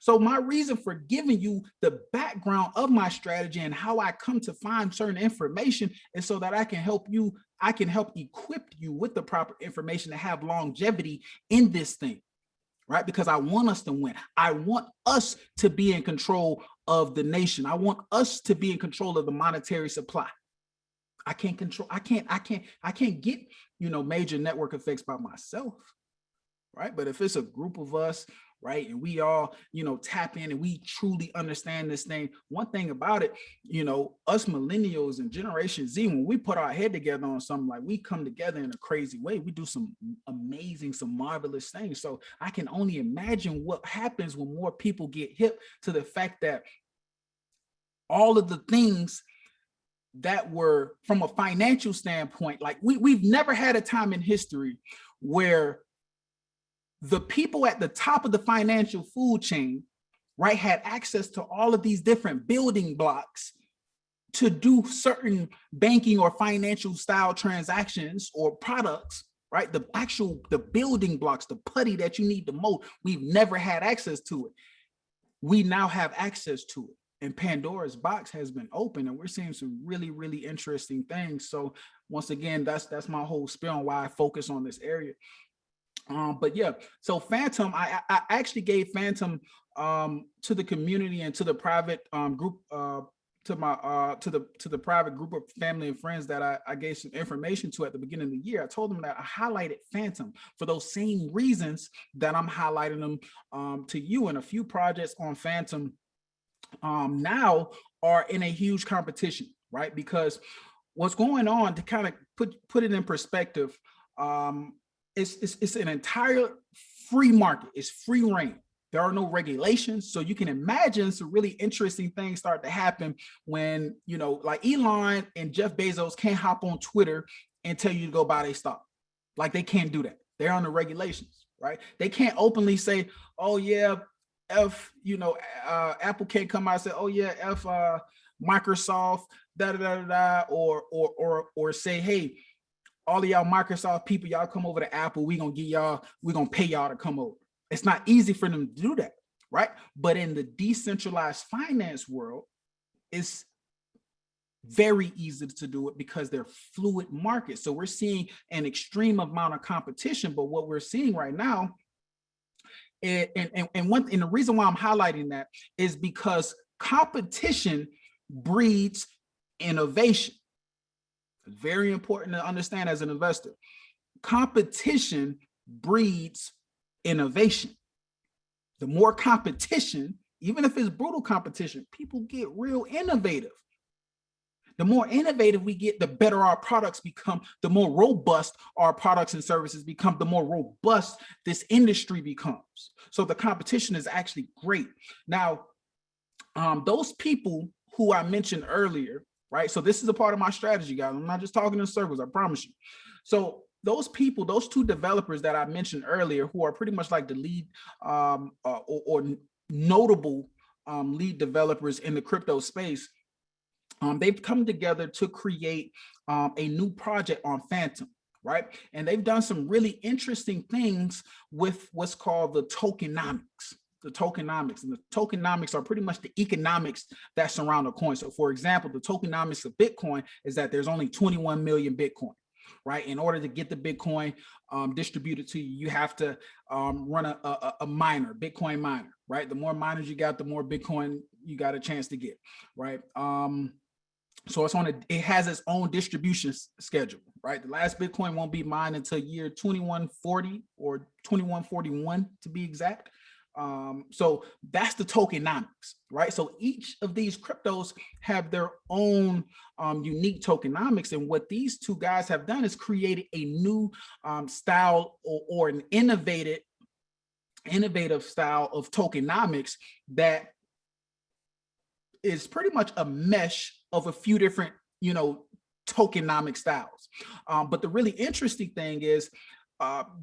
So my reason for giving you the background of my strategy and how I come to find certain information is so that I can help you, I can help equip you with the proper information to have longevity in this thing, right? Because I want us to win. I want us to be in control of the nation. I want us to be in control of the monetary supply. I can't get, major network effects by myself, right? But if it's a group of us, right, and we all, tap in and we truly understand this thing, one thing about it, us millennials and Generation Z, when we put our head together on something, like, we come together in a crazy way. We do some amazing, some marvelous things. So I can only imagine what happens when more people get hip to the fact that all of the things that were, from a financial standpoint, like, we've never had a time in history where the people at the top of the financial food chain, right, had access to all of these different building blocks to do certain banking or financial style transactions or products, right? The building blocks, the putty that you need the most, we've never had access to it. We now have access to it. And Pandora's box has been open, and we're seeing some really, really interesting things. So once again, that's my whole spiel on why I focus on this area. But yeah, so Phantom, I actually gave Phantom to the community and to the private group, to the private group of family and friends that I gave some information to at the beginning of the year. I told them that I highlighted Phantom for those same reasons that I'm highlighting them to you. And a few projects on Phantom now are in a huge competition, right? Because what's going on, to kind of put it in perspective, it's an entire free market. It's free reign. There are no regulations. So you can imagine some really interesting things start to happen when, like, Elon and Jeff Bezos can't hop on Twitter and tell you to go buy their stock. Like, they can't do that. They're under regulations, right? They can't openly say, oh yeah, Apple can't come out and say, oh yeah, Microsoft, or say, hey, all of y'all Microsoft people, y'all come over to Apple, we're gonna pay y'all to come over. It's not easy for them to do that, right? But in the decentralized finance world, it's very easy to do it because they're fluid markets. So we're seeing an extreme amount of competition, but what we're seeing right now, and the reason why I'm highlighting that is because competition breeds innovation. It's very important to understand as an investor. Competition breeds innovation. The more competition, even if it's brutal competition, people get real innovative. The more innovative we get, the better our products become, the more robust our products and services become, the more robust this industry becomes. So the competition is actually great. Now, those people who I mentioned earlier, right? So this is a part of my strategy, guys. I'm not just talking in circles, I promise you. So those people, those two developers that I mentioned earlier, who are pretty much like the lead or notable lead developers in the crypto space, they've come together to create a new project on Phantom, right? And they've done some really interesting things with what's called the tokenomics. And the tokenomics are pretty much the economics that surround a coin. So for example, the tokenomics of Bitcoin is that there's only 21 million Bitcoin, right? In order to get the Bitcoin distributed to you, you have to run a miner, Bitcoin miner, right? The more miners you got, the more Bitcoin you got a chance to get, right? So it has its own distribution schedule, right? The last Bitcoin won't be mined until year 2140 or 2141 to be exact. So that's the tokenomics, right? So each of these cryptos have their own unique tokenomics. And what these two guys have done is created a new style or an innovative style of tokenomics that is pretty much a mesh of a few different, tokenomic styles. But the really interesting thing is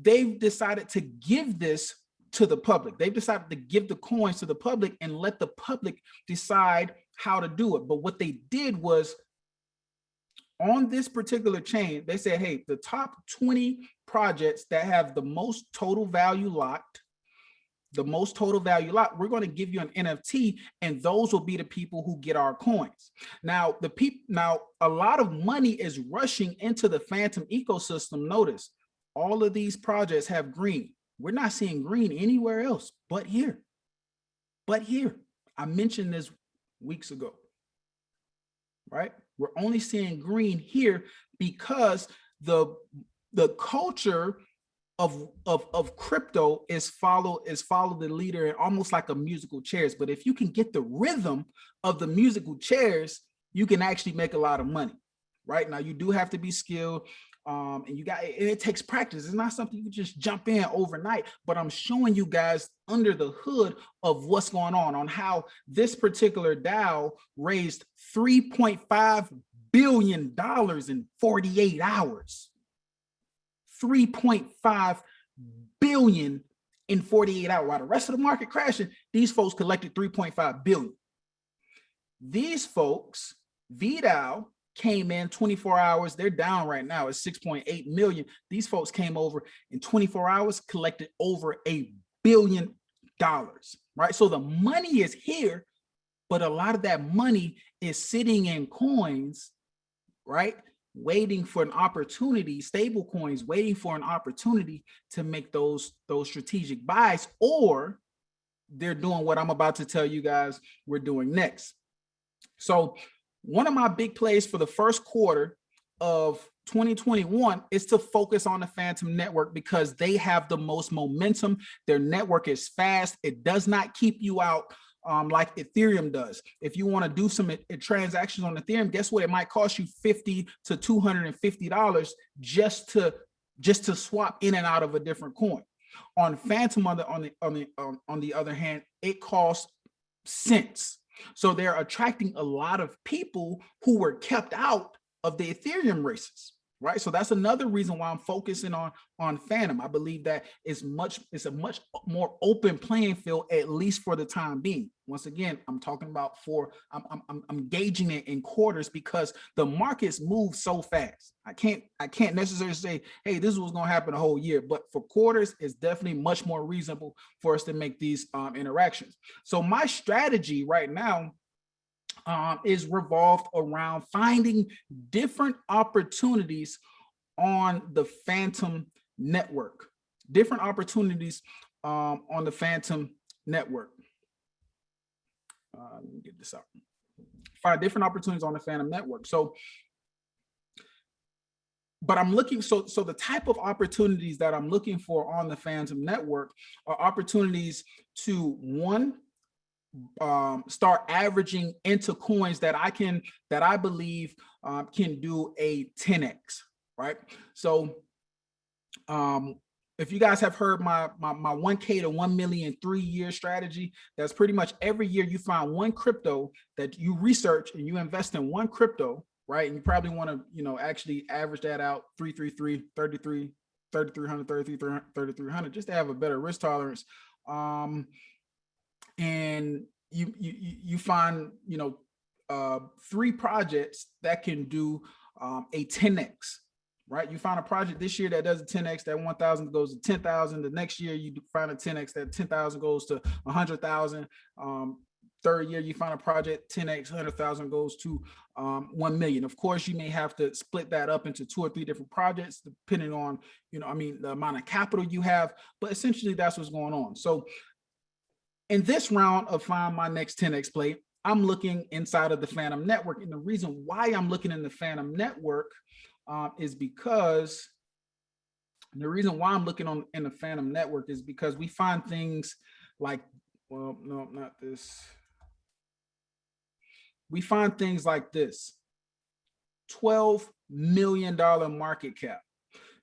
they've decided to give this to the public. They've decided to give the coins to the public and let the public decide how to do it. But what they did was, on this particular chain, they said, hey, the top 20 projects that have the most total value locked, the most total value lot, we're going to give you an NFT, and those will be the people who get our coins. Now, a lot of money is rushing into the Phantom ecosystem. Notice all of these projects have green. We're not seeing green anywhere else but here. But here, I mentioned this weeks ago, right? We're only seeing green here because the culture of crypto is follow the leader, and almost like a musical chairs. But if you can get the rhythm of the musical chairs, you can actually make a lot of money. Right now, you do have to be skilled, and it takes practice. It's not something you can just jump in overnight. But I'm showing you guys under the hood of what's going on how this particular DAO raised $3.5 billion in 48 hours. 3.5 billion in 48 hours. While the rest of the market crashing, these folks collected 3.5 billion. These folks, VDAO, came in 24 hours. They're down right now at 6.8 million. These folks came over in 24 hours, collected over $1 billion, right? So the money is here, but a lot of that money is sitting in coins, right? Waiting for an opportunity, stable coins, waiting for an opportunity to make those strategic buys, or they're doing what I'm about to tell you guys we're doing next. So one of my big plays for the first quarter of 2021 is to focus on the Phantom network, because they have the most momentum. Their network is fast. It does not keep you out like Ethereum does. If you want to do some transactions on Ethereum, guess what? It might cost you $50 to $250 just to swap in and out of a different coin. On Phantom, on the other hand, it costs cents. So they're attracting a lot of people who were kept out of the Ethereum races, right? So that's another reason why I'm focusing on Phantom. I believe that it's a much more open playing field, at least for the time being. Once again, I'm talking about I'm gauging it in quarters, because the markets move so fast. I can't necessarily say, hey, this is what's going to happen a whole year, but for quarters, it's definitely much more reasonable for us to make these interactions. So my strategy right now is revolved around finding different opportunities on the Phantom network, different opportunities on the Phantom network. Let me get this out. Find different opportunities on the Phantom network. So, but I'm looking, so the type of opportunities that I'm looking for on the Phantom network are opportunities to, one, start averaging into coins that I believe can do a 10x, right? So if you guys have heard my 1K to 1 million 3-year strategy, that's pretty much every year you find one crypto that you research and you invest in one crypto, right? And you probably want to, actually average that out 333, 33, 3,300, 3,300, just to have a better risk tolerance. And you find 3 projects that can do a 10x, right? You find a project this year that does a 10x, that 1,000 goes to 10,000. The next year you find a 10x, that 10,000 goes to 100,000. Third year you find a project 10x, 100,000 goes to 1 million. Of course, you may have to split that up into 2 or 3 different projects depending on the amount of capital you have, but essentially that's what's going on. So in this round of Find My Next 10x play, I'm looking inside of the Phantom network. And the reason why I'm looking in the Phantom network is because the reason why I'm looking in the Phantom network is because we find things like, well, no, not this. We find things like this: $12 million market cap.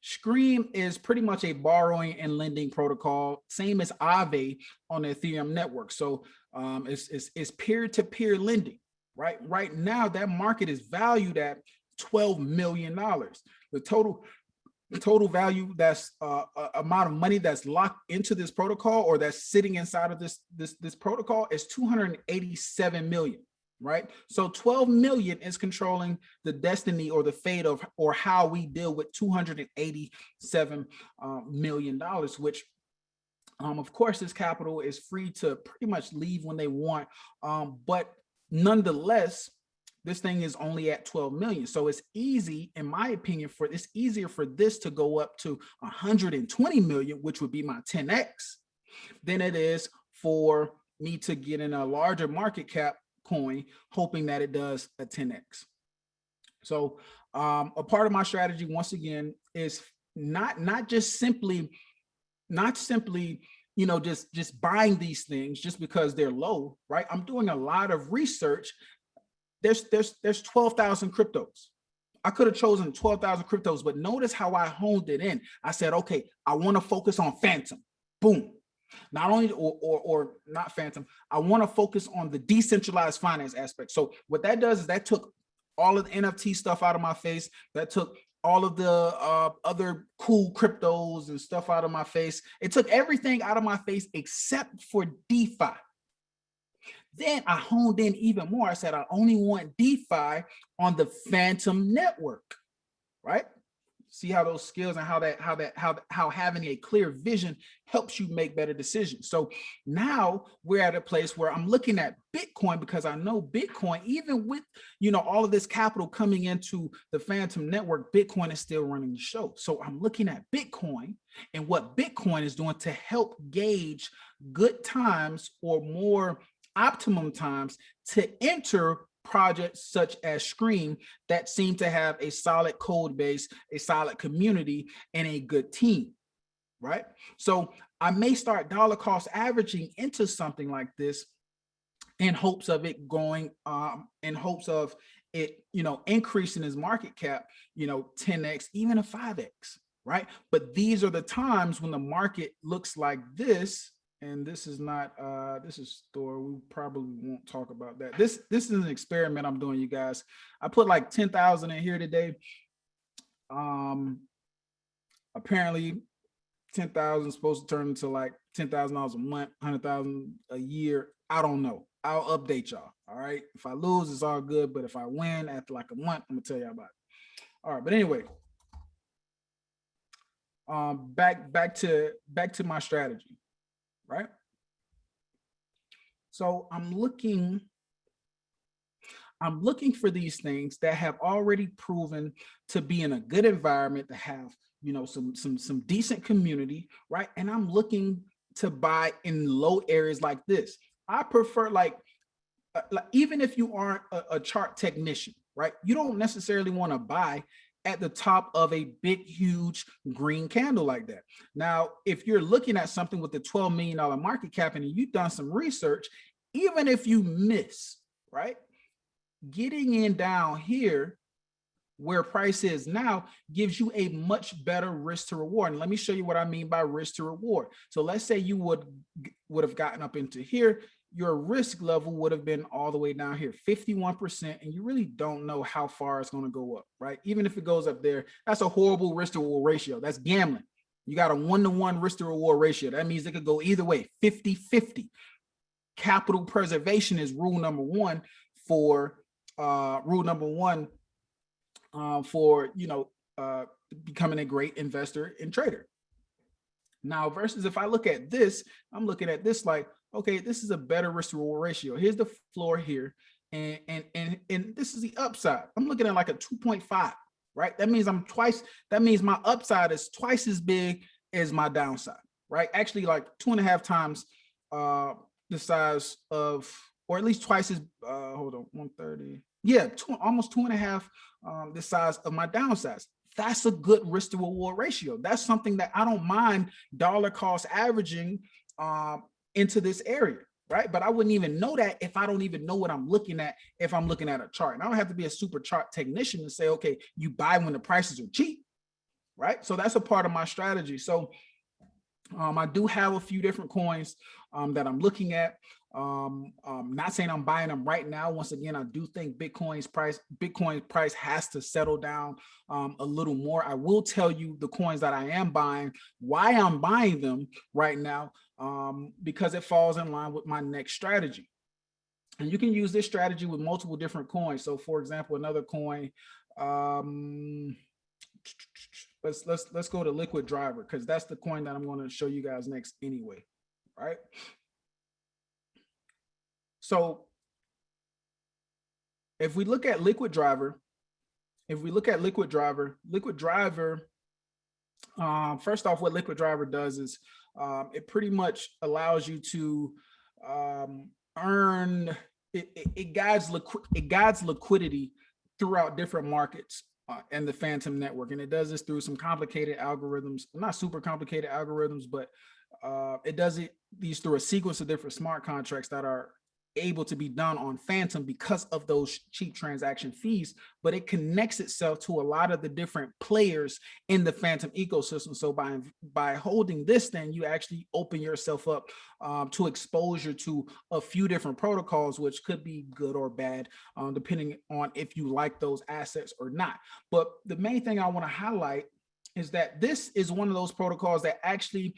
Scream is pretty much a borrowing and lending protocol, same as Aave on the Ethereum network. So it's peer-to-peer lending, right? Right now, that market is valued at $12 million. The total value, that's amount of money that's locked into this protocol or that's sitting inside of this protocol, is 287 million. Right? So 12 million is controlling the destiny or the fate of, or how we deal with $287 million, which Of course, this capital is free to pretty much leave when they want, but nonetheless, this thing is only at 12 million. So it's easy, in my opinion, it's easier for this to go up to 120 million, which would be my 10x, than it is for me to get in a larger market cap coin, hoping that it does a 10x. So a part of my strategy, once again, is not simply, you know, just buying these things just because they're low, right? I'm doing a lot of research. There's 12,000 cryptos. I could have chosen 12,000 cryptos, but notice how I honed it in. I said, okay, I want to focus on Phantom. Boom. Not only, or not Phantom, I want to focus on the decentralized finance aspect. So what that does is that took all of the NFT stuff out of my face. That took all of the other cool cryptos and stuff out of my face. It took everything out of my face except for DeFi. Then I honed in even more. I said, I only want DeFi on the Phantom network, right? See how those skills and how having a clear vision helps you make better decisions. So now we're at a place where I'm looking at Bitcoin, because I know Bitcoin, even with, you know, all of this capital coming into the Phantom network, Bitcoin is still running the show. So I'm looking at Bitcoin and what Bitcoin is doing to help gauge good times or more optimum times to enter projects such as Scream that seem to have a solid code base, a solid community, and a good team, right? So I may start dollar cost averaging into something like this in hopes of it going, in hopes of it, you know, increasing its market cap, you know, 10x, even a 5x, right? But these are the times when the market looks like this. And this is not, this is Thor. We probably won't talk about that. This is an experiment I'm doing, you guys. I put like 10,000 in here today. Apparently 10,000 is supposed to turn into like $10,000 a month, 100,000 a year. I don't know. I'll update y'all. All right. If I lose, it's all good. But if I win after like a month, I'm gonna tell y'all about it. All right. But anyway, back to my strategy. Right? So I'm looking for these things that have already proven to be in a good environment, to have, you know, some decent community, right? And I'm looking to buy in low areas like this. I prefer like even if you aren't a chart technician, right? You don't necessarily want to buy at the top of a big, huge green candle like that. Now, if you're looking at something with a $12 million market cap and you've done some research, even if you miss, right? Getting in down here where price is now gives you a much better risk to reward. And let me show you what I mean by risk to reward. So let's say you would have gotten up into here, your risk level would have been all the way down here, 51%, and you really don't know how far it's going to go up, right? Even if it goes up there, that's a horrible risk to reward ratio. That's gambling. You got a 1-to-1 risk to reward ratio. That means it could go either way, 50-50. Capital preservation is rule number one for you know, becoming a great investor and trader. Now, versus if I look at this, I'm looking at this like, okay, this is a better risk to reward ratio. Here's the floor here, and this is the upside. I'm looking at like a 2.5, right? That means that means my upside is twice as big as my downside, right? Actually, like 2.5 times the size of, or at least twice as, hold on, 130. Yeah, almost 2.5 the size of my downsides. That's a good risk to reward ratio. That's something that I don't mind dollar cost averaging into this area, right? But I wouldn't even know that if I don't even know what I'm looking at, if I'm looking at a chart. And I don't have to be a super chart technician to say, okay, you buy when the prices are cheap, right? So that's a part of my strategy. So I do have a few different coins that I'm looking at. Not saying I'm buying them right now. Once again, I do think Bitcoin's price has to settle down a little more. I will tell you the coins that I am buying, why I'm buying them right now, because it falls in line with my next strategy. And you can use this strategy with multiple different coins. So for example, another coin, let's go to Liquid Driver, because that's the coin that I'm going to show you guys next anyway, right? So if we look at Liquid Driver, Liquid Driver, first off, what Liquid Driver does is it pretty much allows you to earn, it guides liquidity throughout different markets and the Phantom network. And it does this through some complicated algorithms, not super complicated algorithms, but it does these through a sequence of different smart contracts that are able to be done on Phantom because of those cheap transaction fees, but it connects itself to a lot of the different players in the Phantom ecosystem. So by holding this thing, you actually open yourself up to exposure to a few different protocols, which could be good or bad, depending on if you like those assets or not. But the main thing I want to highlight is that this is one of those protocols that actually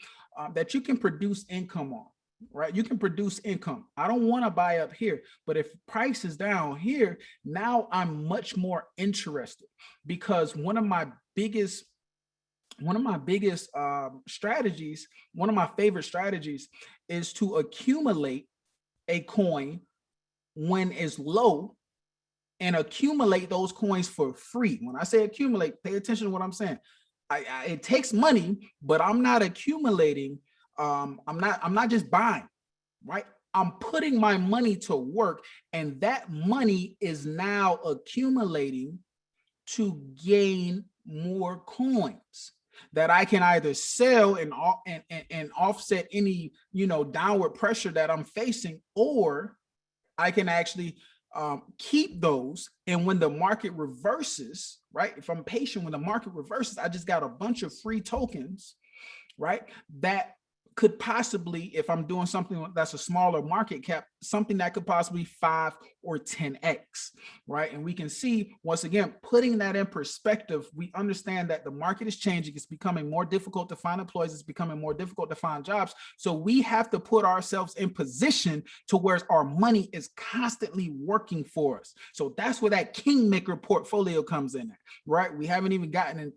that you can produce income on. Right, you can produce income. I don't want to buy up here, but if price is down here, now I'm much more interested, because one of my biggest strategies, one of my favorite strategies, is to accumulate a coin when it's low and accumulate those coins for free. When I say accumulate, pay attention to what I'm saying. It takes money, but I'm not accumulating. I'm not just buying, right? I'm putting my money to work, and that money is now accumulating to gain more coins that I can either sell and offset any, downward pressure that I'm facing, or I can actually keep those. And when the market reverses, right? If I'm patient, when the market reverses, I just got a bunch of free tokens, right? That could possibly, if I'm doing something that's a smaller market cap, something that could possibly 5 or 10x, right? And we can see, once again, putting that in perspective, we understand that the market is changing. It's becoming more difficult to find employees. It's becoming more difficult to find jobs. So we have to put ourselves in position to where our money is constantly working for us. So that's where that Kingmaker portfolio comes in, right? We haven't gotten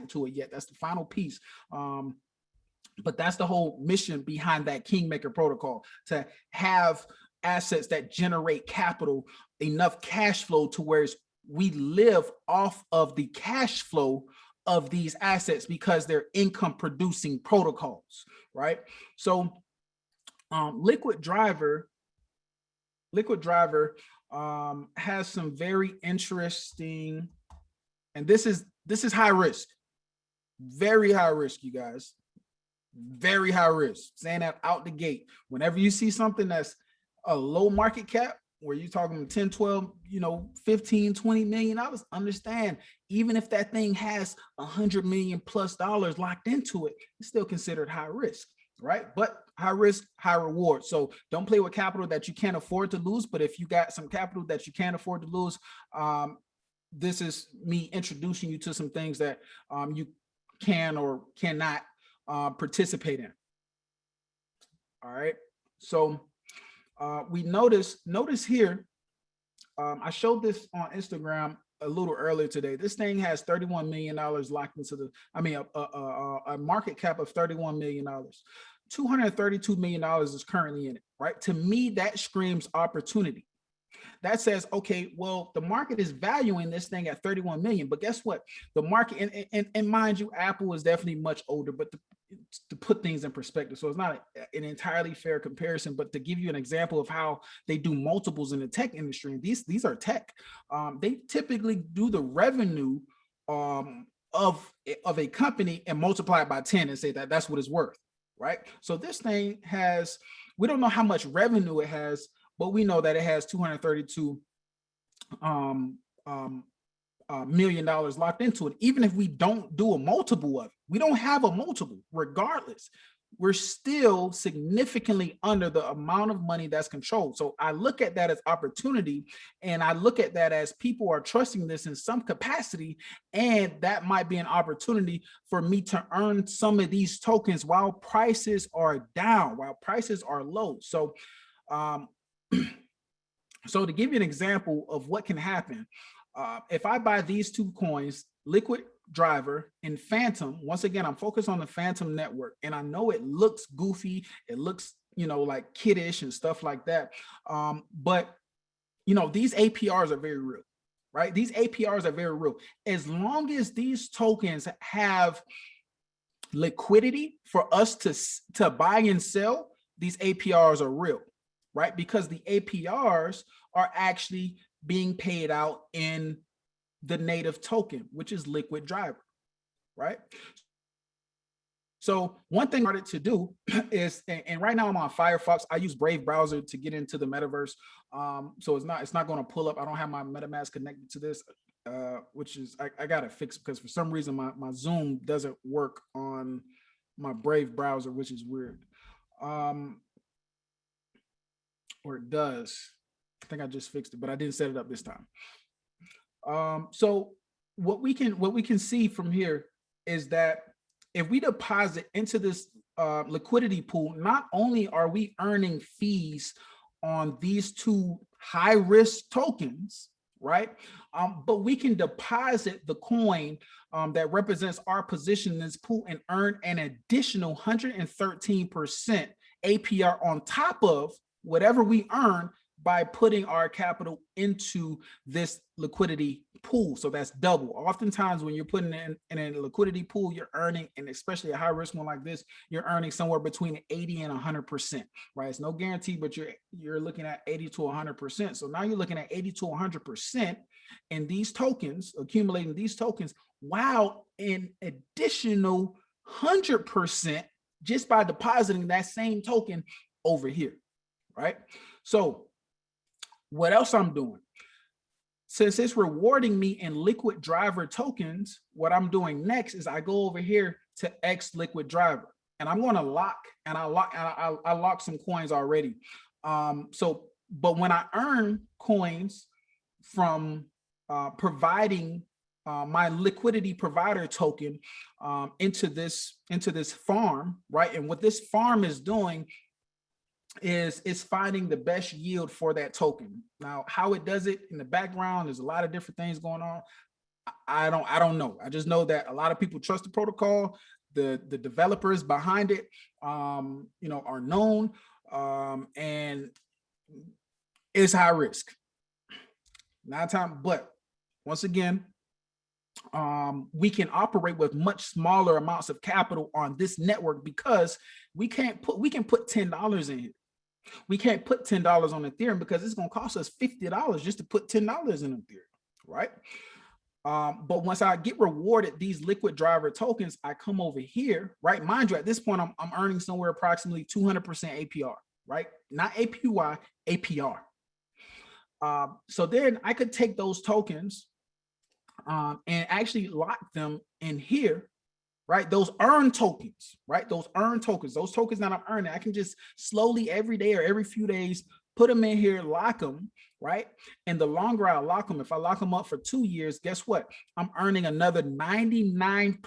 to it yet. That's the final piece. But that's the whole mission behind that Kingmaker protocol, to have assets that generate capital, enough cash flow to where we live off of the cash flow of these assets because they're income producing protocols, right? So Liquid Driver has some very interesting, and this is high risk, very high risk, you guys. Very high risk. Saying that out the gate. Whenever you see something that's a low market cap, where you're talking 10, 12, 15, 20 million dollars, understand, even if that thing has $100 million plus locked into it, it's still considered high risk, right? But high risk, high reward. So don't play with capital that you can't afford to lose. But if you got some capital that you can't afford to lose, this is me introducing you to some things that you can or cannot participate in. All right, so we notice here, I showed this on Instagram a little earlier today. This thing has $31 million locked into a market cap of $31 million. $232 million is currently in it, right? To me, that screams opportunity. That says, okay, well, the market is valuing this thing at 31 million, but guess what? The market, and mind you, Apple is definitely much older, but to put things in perspective, so it's not an entirely fair comparison, but to give you an example of how they do multiples in the tech industry, and these are tech, they typically do the revenue of a company and multiply it by 10 and say that that's what it's worth, right? So this thing has, we don't know how much revenue it has, but we know that it has $232 million locked into it. Even if we don't do a multiple of it, we don't have a multiple, regardless, we're still significantly under the amount of money that's controlled. So I look at that as opportunity, and I look at that as people are trusting this in some capacity, and that might be an opportunity for me to earn some of these tokens while prices are down, while prices are low. So so to give you an example of what can happen, if I buy these two coins, Liquid driver in Phantom. Once again, I'm focused on the Phantom network, and I know it looks goofy. It looks, you know, like kiddish and stuff like that. But, you know, these APRs are very real, right? These APRs are very real. As long as these tokens have liquidity for us to buy and sell, these APRs are real, right? Because the APRs are actually being paid out in the native token, which is Liquid Driver, right? So one thing I started to do is, and right now I'm on Firefox. I use Brave browser to get into the metaverse. So it's not going to pull up. I don't have my MetaMask connected to this, which is, I got to fix, because for some reason my Zoom doesn't work on my Brave browser, which is weird. Or it does. I think I just fixed it, but I didn't set it up this time. So what we can see from here is that if we deposit into this liquidity pool, not only are we earning fees on these two high risk tokens, right? But we can deposit the coin that represents our position in this pool and earn an additional 113% APR on top of whatever we earn by putting our capital into this liquidity pool. So that's double. Oftentimes when you're putting in a liquidity pool, you're earning, and especially a high risk one like this, you're earning somewhere between 80 and 100%, right? It's no guarantee, but you're looking at 80 to 100%. So now you're looking at 80 to 100% in these tokens, accumulating these tokens, while an additional 100% just by depositing that same token over here, right? So what else I'm doing? Since it's rewarding me in Liquid Driver tokens, what I'm doing next is I go over here to X Liquid Driver, and I'm going to lock, and I lock some coins already. But when I earn coins from providing my liquidity provider token into this farm, right? And what this farm is doing is finding the best yield for that token. Now, how it does it in the background, there's a lot of different things going on. I don't know. I just know that a lot of people trust the protocol. The developers behind it, you know, are known, and it's high risk. But once again, we can operate with much smaller amounts of capital on this network because we can put $10 in here. We can't put $10 on Ethereum because it's going to cost us $50 just to put $10 in Ethereum, right? But once I get rewarded these Liquid Driver tokens, I come over here, right? Mind you, at this point, I'm earning somewhere approximately 200% APR, right? Not APY, APR. So then I could take those tokens and actually lock them in here, right? Those earned tokens, right? Those earned tokens, those tokens that I'm earning, I can just slowly every day or every few days put them in here, lock them, right? And the longer I lock them, if I lock them up for 2 years, guess what? I'm earning another 99%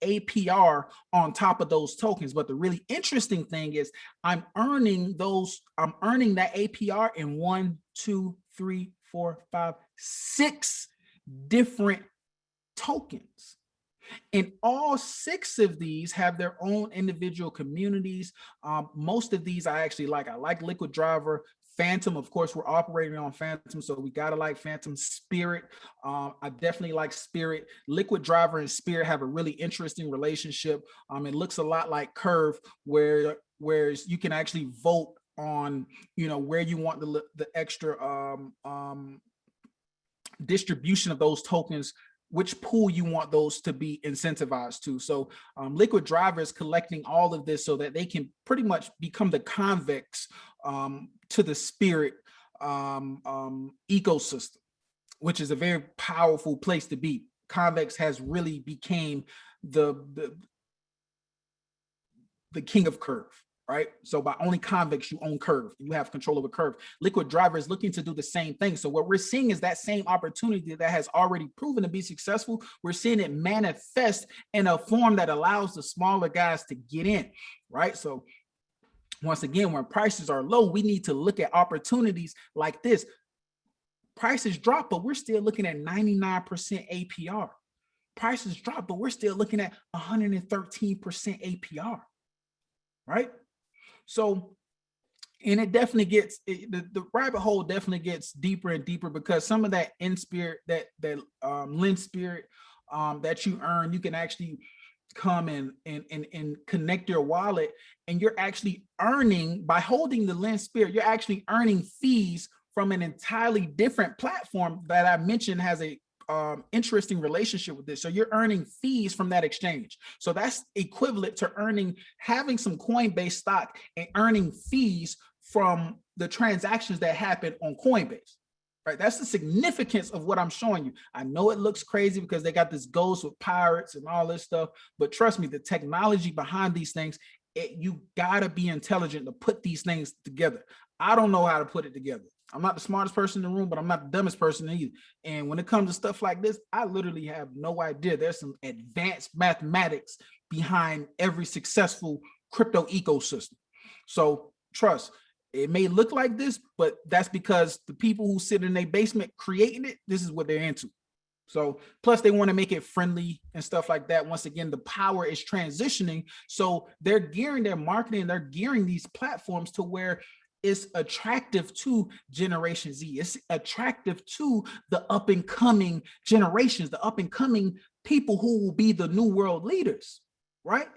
APR on top of those tokens. But the really interesting thing is I'm earning that APR in 1, 2, 3, 4, 5, 6 different tokens. And all 6 of these have their own individual communities. Most of these I actually like. I like Liquid Driver. Phantom, of course, we're operating on Phantom, so we gotta like Phantom. Spirit, I definitely like Spirit. Liquid Driver and Spirit have a really interesting relationship. It looks a lot like Curve, where you can actually vote on, you know, where you want the extra distribution of those tokens, which pool you want those to be incentivized to. So Liquid Driver is collecting all of this so that they can pretty much become the convex to the Spirit ecosystem, which is a very powerful place to be. Convex has really became the king of Curve, right? So by owning Convex, you own Curve. You have control over Curve. Liquid Driver is looking to do the same thing. So what we're seeing is that same opportunity that has already proven to be successful. We're seeing it manifest in a form that allows the smaller guys to get in, right? So once again, when prices are low, we need to look at opportunities like this. Prices drop, but we're still looking at 99% APR. prices drop, but we're still looking at 113% APR, right? So, and it definitely gets, the rabbit hole definitely gets deeper and deeper, because some of that in spirit, that lend spirit that you earn, you can actually come and connect your wallet, and you're actually earning, by holding the lend spirit, you're actually earning fees from an entirely different platform that I mentioned has a interesting relationship with this. So you're earning fees from that exchange. So that's equivalent to having some Coinbase stock and earning fees from the transactions that happen on Coinbase. Right? That's the significance of what I'm showing you. I know it looks crazy because they got this ghost with pirates and all this stuff, but trust me, the technology behind these things, you gotta be intelligent to put these things together. I don't know how to put it together. I'm not the smartest person in the room, but I'm not the dumbest person either. And when it comes to stuff like this, I literally have no idea. There's some advanced mathematics behind every successful crypto ecosystem. So trust, it may look like this, but that's because the people who sit in their basement creating it, this is what they're into. So plus they want to make it friendly and stuff like that. Once again, the power is transitioning. So they're gearing their marketing, they're gearing these platforms to where it's attractive to Generation Z. It's attractive to the up and coming generations, the up and coming people who will be the new world leaders, right?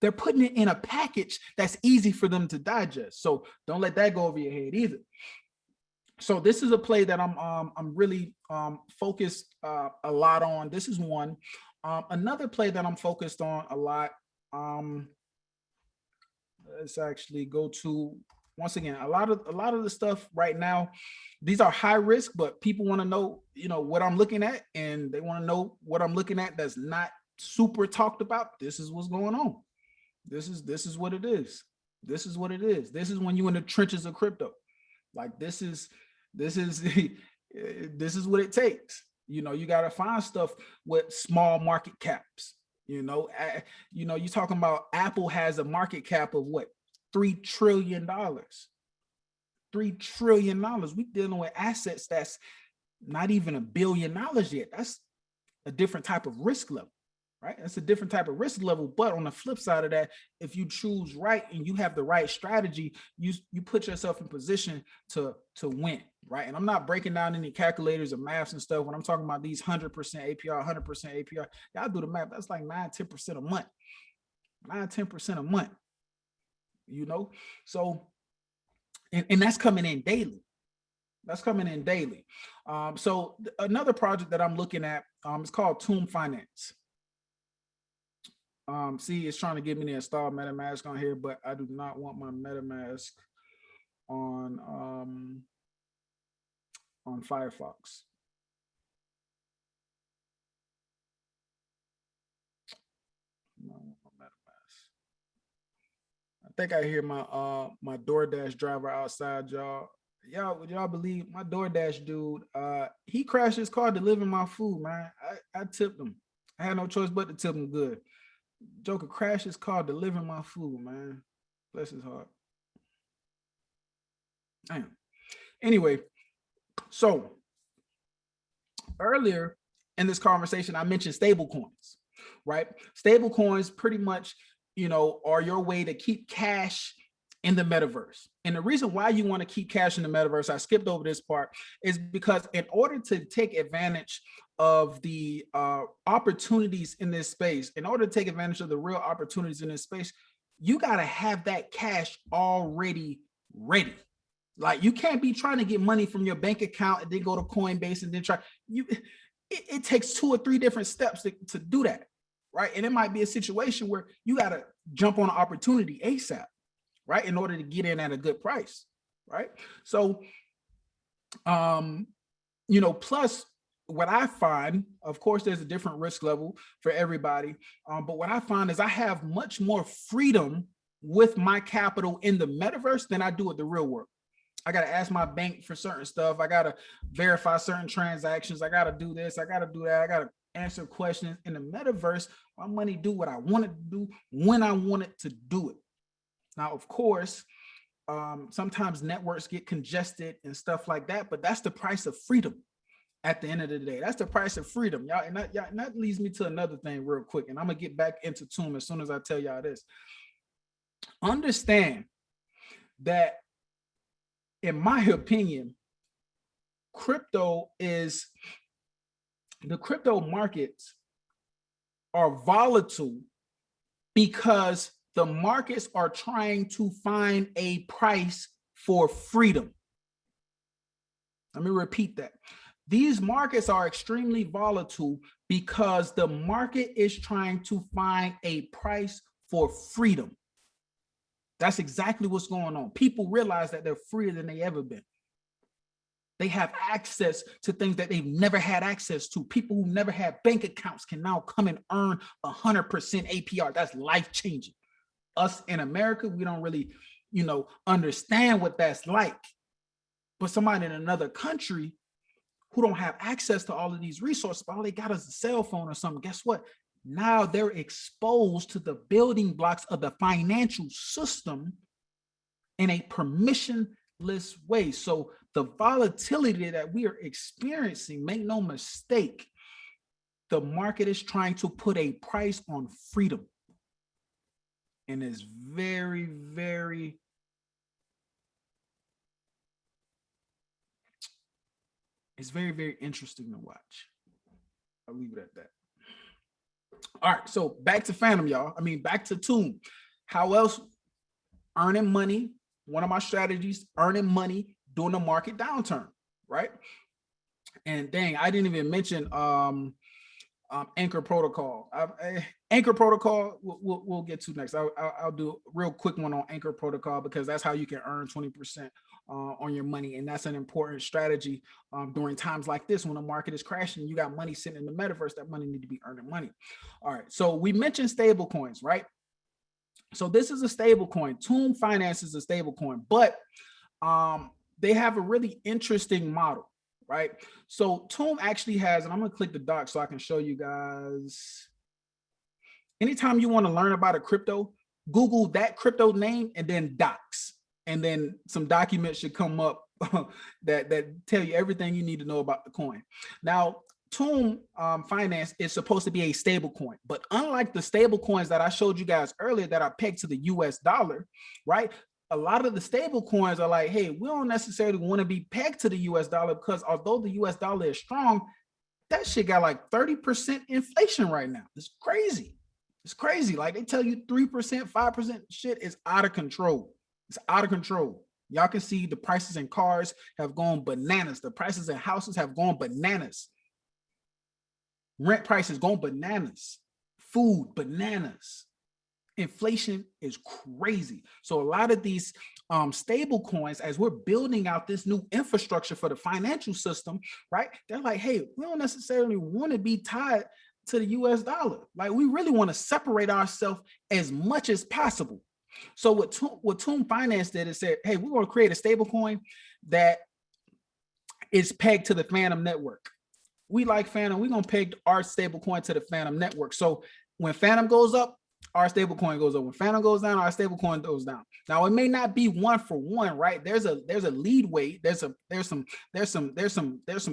They're putting it in a package that's easy for them to digest. So don't let that go over your head either. So this is a play that I'm really focused a lot on. This is one. Another play that I'm focused on a lot. Let's actually go to, once again, a lot of the stuff right now. These are high risk, but people want to know, what I'm looking at, and they want to know what I'm looking at that's not super talked about. This is what's going on. This is what it is. This is what it is. This is when you're in the trenches of crypto. Like this is this is what it takes. You got to find stuff with small market caps. You're talking about Apple has a market cap of what? $3 trillion. $3 trillion. We dealing with assets that's not even $1 billion yet. That's a different type of risk level. Right? It's a different type of risk level. But on the flip side of that, if you choose right and you have the right strategy, you put yourself in position to win. Right? And I'm not breaking down any calculators or maths and stuff. When I'm talking about these 100% APR, 100% APR, y'all do the math. That's like 9-10% a month. 9-10% a month. So, and that's coming in daily. That's coming in daily. So another project that I'm looking at, is called Tomb Finance. See, it's trying to get me to install MetaMask on here, but I do not want my MetaMask on Firefox. No, MetaMask. I think I hear my my DoorDash driver outside, y'all. Would y'all believe my DoorDash dude? He crashed his car delivering my food, man. I tipped him. I had no choice but to tip him good. Joker crashed his car delivering my food, man. Bless his heart. Damn. Anyway, so earlier in this conversation, I mentioned stablecoins, right? Stablecoins pretty much, are your way to keep cash in the metaverse. And the reason why you want to keep cash in the metaverse, I skipped over this part, is because in order to take advantage of the opportunities in this space, in order to take advantage of the real opportunities in this space, you got to have that cash already ready. Like you can't be trying to get money from your bank account and then go to Coinbase and then it takes 2 or 3 different steps to do that, right? And it might be a situation where you got to jump on an opportunity ASAP, right? In order to get in at a good price, right? So, plus what I find, of course, there's a different risk level for everybody. But what I find is I have much more freedom with my capital in the metaverse than I do at the real world. I got to ask my bank for certain stuff. I got to verify certain transactions. I got to do this. I got to do that. I got to answer questions. In the metaverse, my money do what I want it to do when I want it to do it. Now, of course, sometimes networks get congested and stuff like that, but that's the price of freedom. at the end of the day. That's the price of freedom, y'all. And that leads me to another thing real quick. And I'm gonna get back into Tomb as soon as I tell y'all this. Understand that, in my opinion, the crypto markets are volatile because the markets are trying to find a price for freedom. Let me repeat that. These markets are extremely volatile because the market is trying to find a price for freedom. That's exactly what's going on. People realize that they're freer than they ever been. They have access to things that they've never had access to. People who never had bank accounts can now come and earn 100% APR. That's life-changing. Us in America, we don't really, understand what that's like. But somebody in another country who don't have access to all of these resources, but all they got is a cell phone or something, guess what? Now they're exposed to the building blocks of the financial system in a permissionless way. So the volatility that we are experiencing, make no mistake, the market is trying to put a price on freedom. And it's very, very very interesting to watch. I'll leave it at that. All right, so back to Phantom, y'all. Back to Tomb. How else? Earning money. One of my strategies, earning money during a market downturn, right? And dang, I didn't even mention Anchor Protocol. Anchor Protocol, we'll get to next. I'll do a real quick one on Anchor Protocol because that's how you can earn 20% on your money. And that's an important strategy during times like this when the market is crashing. You got money sitting in the metaverse. That money need to be earning money. All right. So we mentioned stablecoins, right? So this is a stablecoin. Tomb Finance is a stablecoin, but they have a really interesting model, right? So Tomb actually has, and I'm going to click the doc so I can show you guys. Anytime you want to learn about a crypto, Google that crypto name and then docs. And then some documents should come up that tell you everything you need to know about the coin. Now, Tomb Finance is supposed to be a stable coin, but unlike the stable coins that I showed you guys earlier that are pegged to the US dollar, right? A lot of the stable coins are like, hey, we don't necessarily want to be pegged to the US dollar because although the US dollar is strong, that shit got like 30% inflation right now. It's crazy. It's crazy. Like they tell you 3%, 5% shit is out of control. It's out of control. Y'all can see the prices in cars have gone bananas. The prices in houses have gone bananas. Rent prices gone bananas. Food, bananas. Inflation is crazy. So a lot of these stable coins, as we're building out this new infrastructure for the financial system, right? They're like, hey, we don't necessarily want to be tied to the US dollar. Like we really want to separate ourselves as much as possible. So what Tomb Finance did is said, hey, we're going to create a stable coin that is pegged to the Phantom network. We like Phantom. We're going to peg our stable coin to the Phantom network. So when Phantom goes up, our stable coin goes up. When Phantom goes down, our stable coin goes down. Now it may not be one for one, right? There's a lead weight. There's some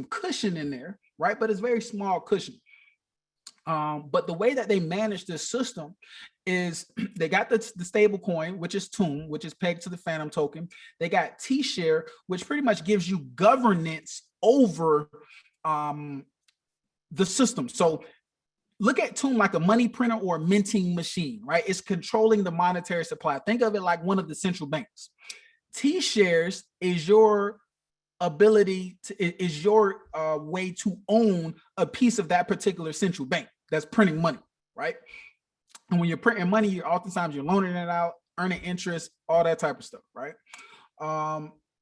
cushion in there, right? But it's very small cushion. But the way that they manage this system is they got the stable coin, which is Tomb, which is pegged to the Phantom token. They got T-Share, which pretty much gives you governance over the system. So look at Tomb like a money printer or a minting machine, right? It's controlling the monetary supply. Think of it like one of the central banks. T-Shares is your ability to, is your way to own a piece of that particular central bank that's printing money, right? And when you're printing money, you're oftentimes you're loaning it out, earning interest, all that type of stuff, right?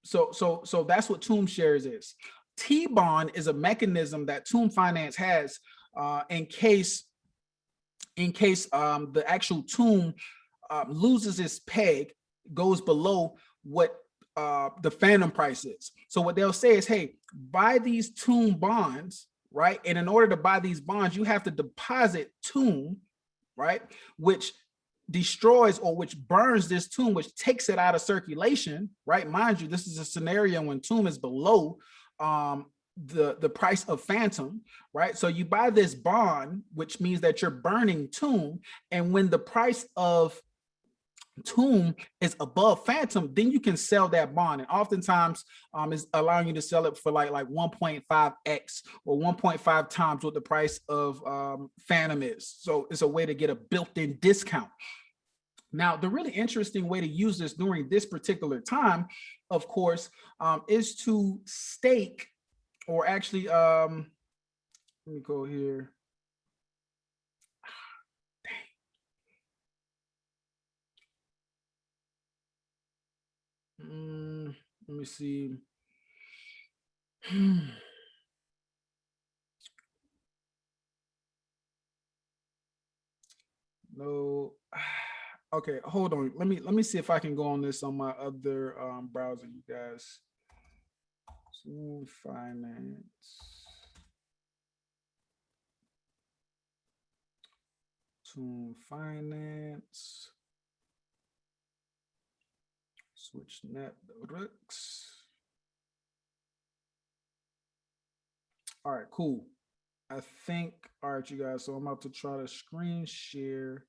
So that's what Tomb Shares is. T-Bond is a mechanism that Tomb Finance has in case the actual Tomb loses its peg, goes below what the Phantom price is. So what they'll say is, hey, buy these Tomb bonds, right? And in order to buy these bonds, you have to deposit Tomb, right? Which destroys or which burns this Tomb, which takes it out of circulation, right? Mind you, this is a scenario when Tomb is below the price of Phantom, right? So you buy this bond, which means that you're burning Tomb, and when the price of Tomb is above Phantom, then you can sell that bond, and oftentimes is allowing you to sell it for like 1.5x or 1.5 times what the price of Phantom is. So it's a way to get a built-in discount. Now, the really interesting way to use this during this particular time, of course, is to stake, or actually, let me go here. Let me see. No. Okay, hold on. Let me see if I can go on this on my other browser, you guys. Finance. Finance. Switch networks. All right, cool. I think, all right, you guys, so I'm about to try to screen share.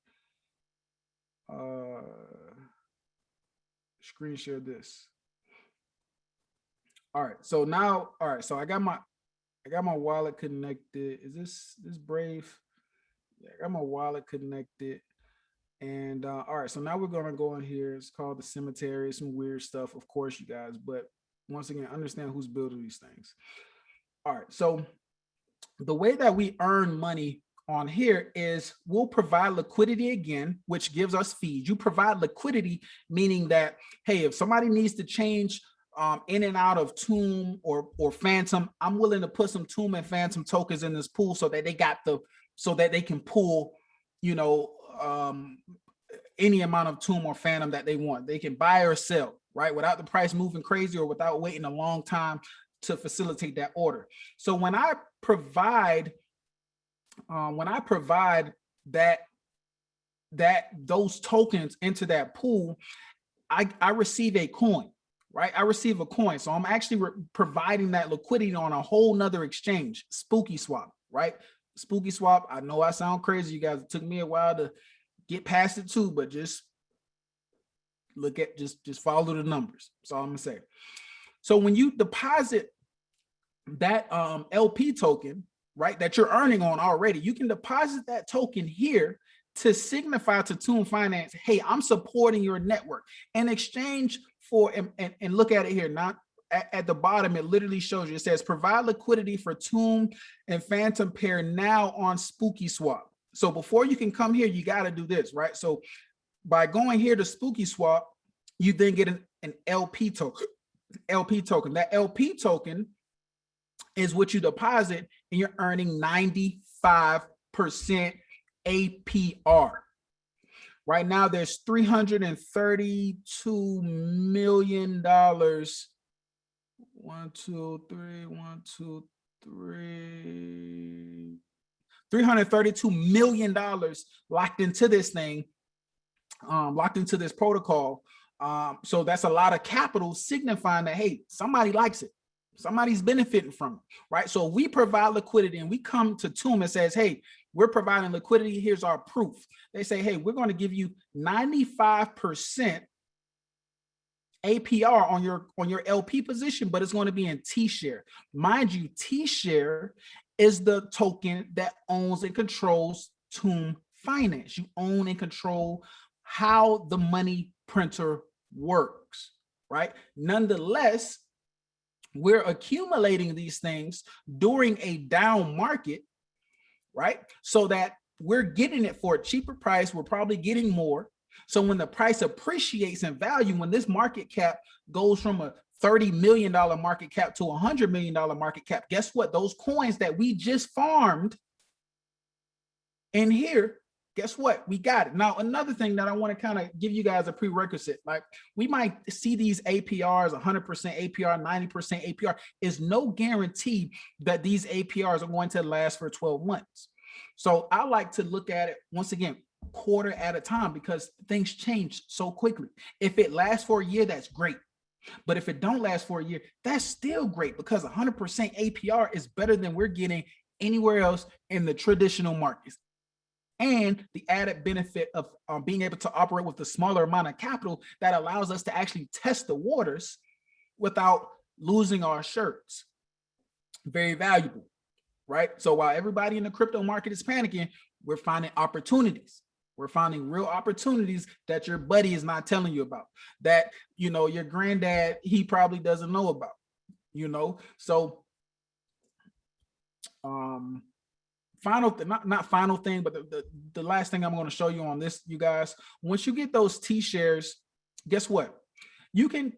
Screen share this. All right, so now, all right, so I got my wallet connected. Is this Brave? Yeah, I got my wallet connected. And all right, so now we're gonna go in here. It's called the cemetery, some weird stuff, of course, you guys, but once again, understand who's building these things. All right, so the way that we earn money on here is we'll provide liquidity again, which gives us fees. You provide liquidity, meaning that, hey, if somebody needs to change in and out of Tomb or Phantom, I'm willing to put some Tomb and Phantom tokens in this pool so that they can pull, you know, any amount of Tomb or Phantom that they want. They can buy or sell, right, without the price moving crazy or without waiting a long time to facilitate that order. So when I provide those tokens into that pool, I receive a coin, right? I receive a coin. So I'm actually providing that liquidity on a whole nother exchange, Spooky Swap, right? Spooky Swap. I know I sound crazy, you guys. It took me a while to get past it too, but just look at, just follow the numbers. That's all I'm gonna say. So when you deposit that LP token, right, that you're earning on already, you can deposit that token here to signify to Tomb Finance, hey, I'm supporting your network. In exchange for, and look at it here, not at the bottom, it literally shows you, it says provide liquidity for Tomb and Phantom pair now on Spooky Swap. So before you can come here, you got to do this, right? So by going here to Spooky Swap, you then get an LP token. That LP token is what you deposit, and you're earning 95% APR. Right now, there's $332 million. 1, 2, 3, 1, 2, 3. $332 million locked into this thing, locked into this protocol. So that's a lot of capital, signifying that, hey, somebody likes it. Somebody's benefiting from it, right? So we provide liquidity, and we come to Tomb and says, hey, we're providing liquidity. Here's our proof. They say, hey, we're going to give you 95% APR on your LP position, but it's going to be in T-share. Mind you, T-share is the token that owns and controls Tomb Finance. You own and control how the money printer works, right? Nonetheless, we're accumulating these things during a down market, right? So that we're getting it for a cheaper price. We're probably getting more. So when the price appreciates in value, when this market cap goes from a $30 million market cap to a $100 million market cap, guess what? Those coins that we just farmed in here, guess what? We got it. Now, another thing that I want to kind of give you guys a prerequisite, like we might see these APRs, 100% APR, 90% APR, is no guarantee that these APRs are going to last for 12 months. So I like to look at it, once again, quarter at a time, because things change so quickly. If it lasts for a year, that's great. But if it don't last for a year, that's still great, because 100% APR is better than we're getting anywhere else in the traditional markets. And the added benefit of being able to operate with the smaller amount of capital that allows us to actually test the waters without losing our shirts. Very valuable, right? So while everybody in the crypto market is panicking, we're finding opportunities. We're finding real opportunities that your buddy is not telling you about, that, you know, your granddad, he probably doesn't know about, you know? So final, not final thing, but the last thing I'm going to show you on this, you guys, once you get those T-shares, guess what? You can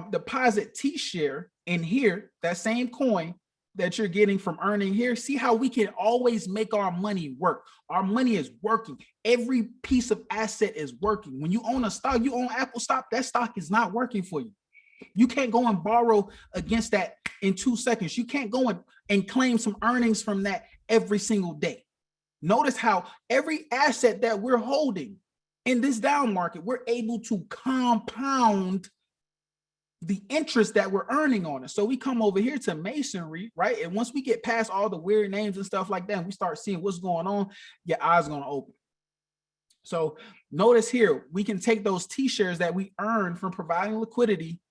deposit T-share in here, that same coin that you're getting from earning here. See how we can always make our money work. Our money is working. Every piece of asset is working. When you own a stock, you own Apple stock, that stock is not working for you. You can't go and borrow against that in 2 seconds. You can't go and claim some earnings from that every single day. Notice how every asset that we're holding in this down market, we're able to compound the interest that we're earning on it. So we come over here to masonry, right? And once we get past all the weird names and stuff like that, and we start seeing what's going on, your eyes are going to open. So notice here, we can take those T-shares that we earn from providing liquidity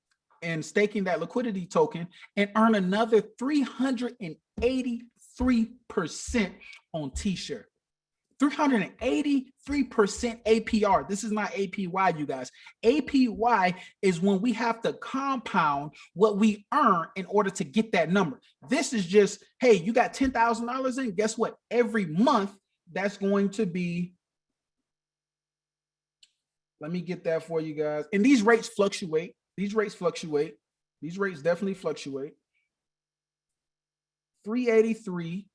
and staking that liquidity token and earn another 383% on T-share. 383% APR. This is not APY, you guys. APY is when we have to compound what we earn in order to get that number. This is just, hey, you got $10,000 in, guess what? Every month, that's going to be, let me get that for you guys. And these rates fluctuate. These rates fluctuate. These rates definitely fluctuate. 383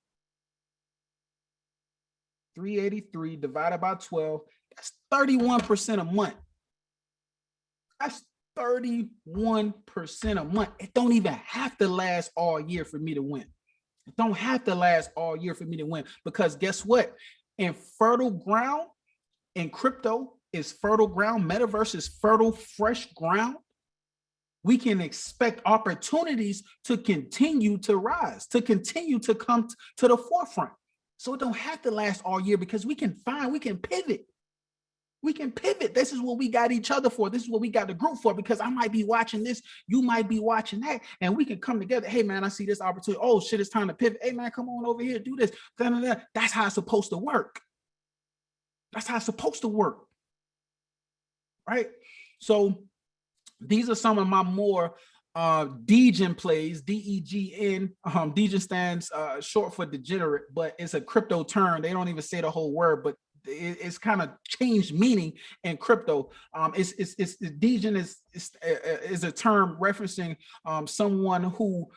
divided by 12, that's 31% a month. That's 31% a month. It don't even have to last all year for me to win. It don't have to last all year for me to win, because guess what? In fertile ground, in crypto is fertile ground, Metaverse is fertile, fresh ground. We can expect opportunities to continue to rise, to continue to come to the forefront. So it don't have to last all year, because we can pivot. We can pivot. This is what we got each other for. This is what we got the group for, because I might be watching this, you might be watching that, and we can come together. Hey man, I see this opportunity. Oh shit, it's time to pivot. Hey man, come on over here, do this. That's how it's supposed to work. That's how it's supposed to work, right? So these are some of my more Degen plays, D-E-G-N. Degen stands short for degenerate, but it's a crypto term. They don't even say the whole word, but it's kind of changed meaning in crypto. Degen is a term referencing someone who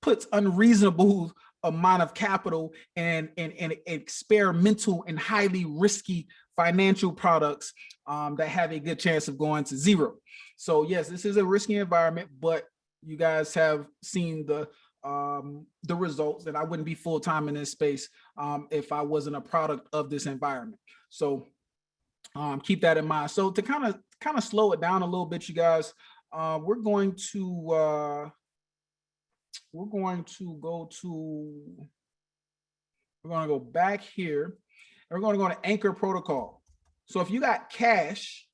puts unreasonable amount of capital and experimental and highly risky financial products that have a good chance of going to zero. So yes, this is a risky environment, but you guys have seen the results, and I wouldn't be full-time in this space if I wasn't a product of this environment. So keep that in mind. So to kind of slow it down a little bit, you guys, we're going to go back here, and we're going to go to Anchor Protocol. So if you got cash,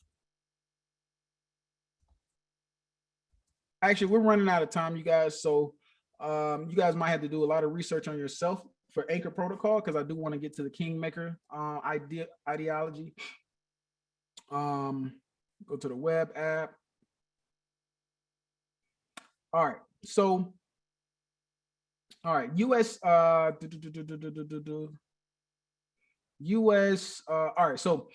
actually, we're running out of time, you guys. So you guys might have to do a lot of research on yourself for Anchor Protocol, because I do want to get to the Kingmaker ideology. Go to the web app. All right. So, all right, US, all right, so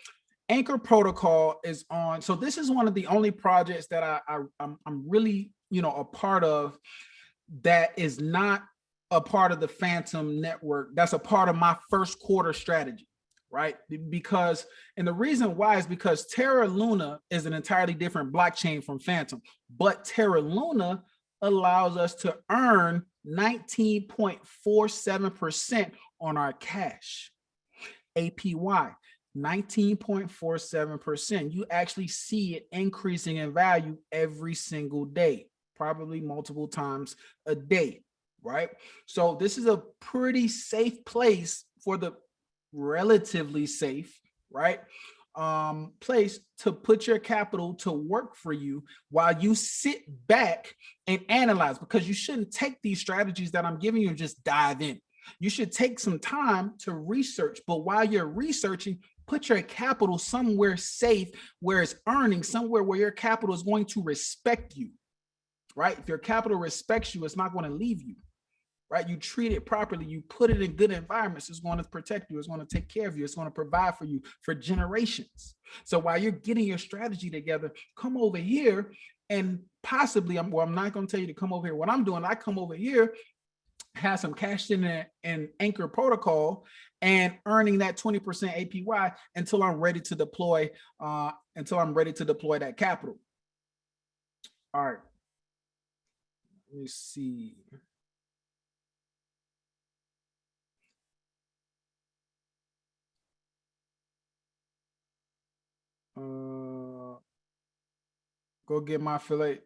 Anchor Protocol is on. So this is one of the only projects that I'm really, a part of that is not a part of the Phantom network. That's a part of my first quarter strategy, right? Because, and the reason why is because Terra Luna is an entirely different blockchain from Phantom, but Terra Luna allows us to earn 19.47% on our cash, APY. 19.47%. You actually see it increasing in value every single day, probably multiple times a day, right? So this is a pretty safe place for the relatively safe, right? Place to put your capital to work for you while you sit back and analyze, because you shouldn't take these strategies that I'm giving you and just dive in. You should take some time to research, but while you're researching, put your capital somewhere safe where it's earning, somewhere where your capital is going to respect you, right? If your capital respects you, it's not going to leave you, right? You treat it properly, you put it in good environments, it's going to protect you, it's going to take care of you, it's going to provide for you for generations. So while you're getting your strategy together, come over here and possibly, I'm not going to tell you to come over here. What I'm doing, I come over here, have some cash in an Anchor protocol and earning that 20% APY until I'm ready to deploy, that capital. All right. Let me see. Go get my filet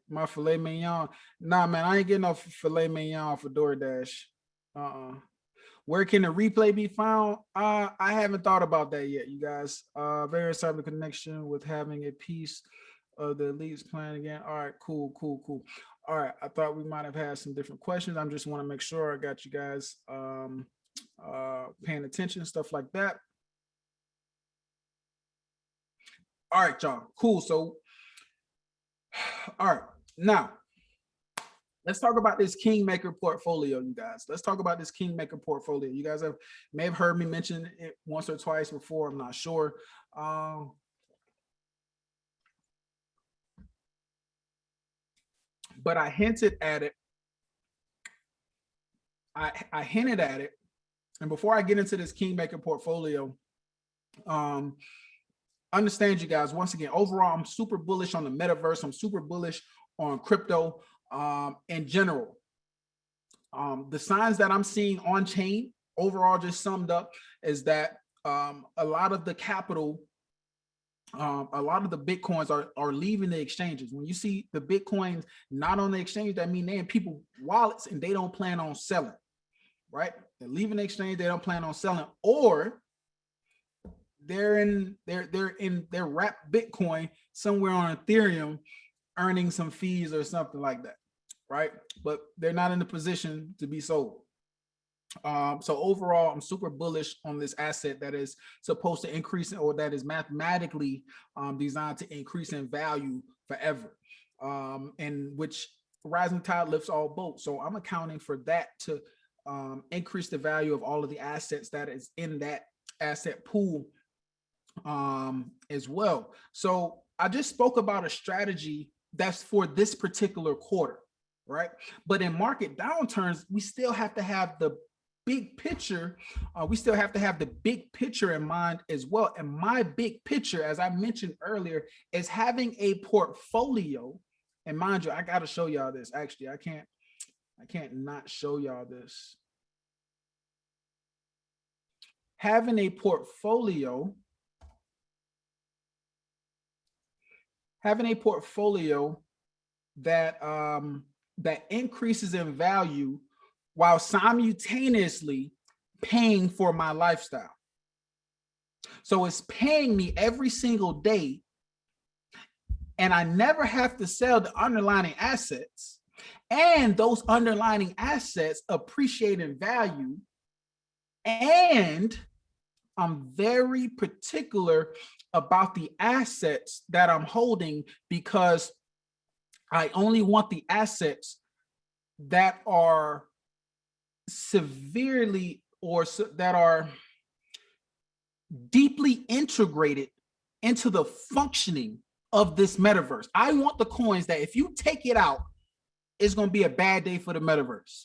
mignon. Nah, man, I ain't getting no filet mignon for DoorDash. Where can the replay be found? I haven't thought about that yet, you guys. Very cyber connection with having a piece of the elites plan again. All right, cool. All right, I thought we might have had some different questions. I just want to make sure I got you guys paying attention, stuff like that. All right, y'all, cool. So, all right, now let's talk about this Kingmaker portfolio, you guys. Let's talk about this Kingmaker portfolio. You guys may have heard me mention it once or twice before. I'm not sure. But I hinted at it. I hinted at it. And before I get into this Kingmaker portfolio, understand, you guys, once again, overall, I'm super bullish on the metaverse. I'm super bullish on crypto in general. The signs that I'm seeing on chain overall, just summed up, is that a lot of the capital, a lot of the Bitcoins are leaving the exchanges. When you see the Bitcoins not on the exchange, that means they're in people's wallets and they don't plan on selling, right? They're leaving the exchange, they don't plan on selling, or they're wrapped Bitcoin somewhere on Ethereum, earning some fees or something like that, right? But they're not in the position to be sold. So overall, I'm super bullish on this asset that is supposed to increase, or that is mathematically designed to increase in value forever, and which rising tide lifts all boats. So I'm accounting for that to increase the value of all of the assets that is in that asset pool as well. So I just spoke about a strategy that's for this particular quarter, right? But in market downturns, we still have to have the big picture. We still have to have the big picture in mind as well. And my big picture, as I mentioned earlier, is having a portfolio. And mind you, I got to show y'all this. Actually, I can't not show y'all this. Having a portfolio that that increases in value while simultaneously paying for my lifestyle. So it's paying me every single day, and I never have to sell the underlying assets, and those underlying assets appreciate in value. And I'm very particular about the assets that I'm holding, because I only want the assets that are severely, or that are deeply integrated into the functioning of this metaverse. I want the coins that if you take it out, it's going to be a bad day for the metaverse.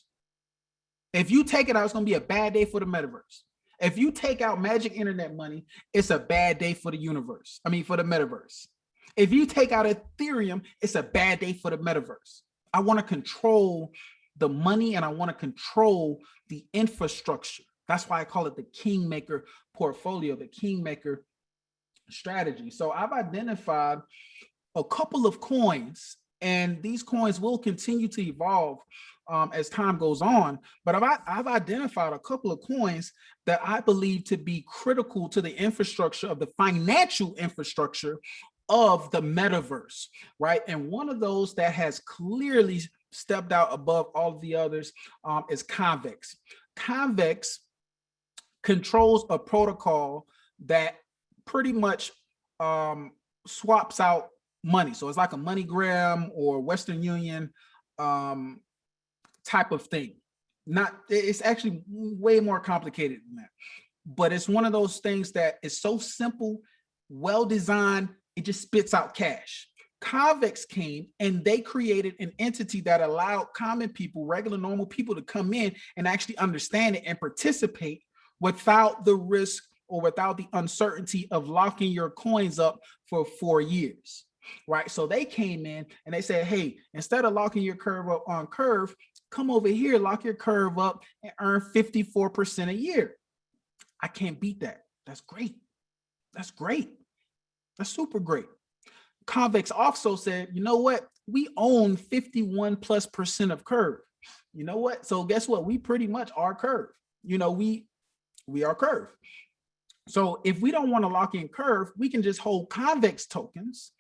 If you take it out, it's going to be a bad day for the metaverse. If you take out magic internet money, it's a bad day for the universe. I mean, for the metaverse. If you take out Ethereum, it's a bad day for the metaverse. I want to control the money, and I want to control the infrastructure. That's why I call it the Kingmaker portfolio, the Kingmaker strategy. So I've identified a couple of coins, and these coins will continue to evolve as time goes on. But I've identified a couple of coins that I believe to be critical to the infrastructure of the financial infrastructure of the metaverse, right? And one of those that has clearly stepped out above all of the others is Convex. Convex controls a protocol that pretty much swaps out money. So it's like a MoneyGram or Western Union type of thing. It's actually way more complicated than that. But it's one of those things that is so simple, well designed, it just spits out cash. Convex came and they created an entity that allowed common people, regular normal people, to come in and actually understand it and participate without the risk or without the uncertainty of locking your coins up for 4 years, right? So they came in and they said, hey, instead of locking your curve up on Curve, come over here, lock your curve up and earn 54% a year. I can't beat that. That's great. That's great. That's super great. Convex also said, you know what? We own 51+% of Curve. You know what? So guess what? We pretty much are Curve. You know, we are Curve. So if we don't want to lock in Curve, we can just hold Convex tokens.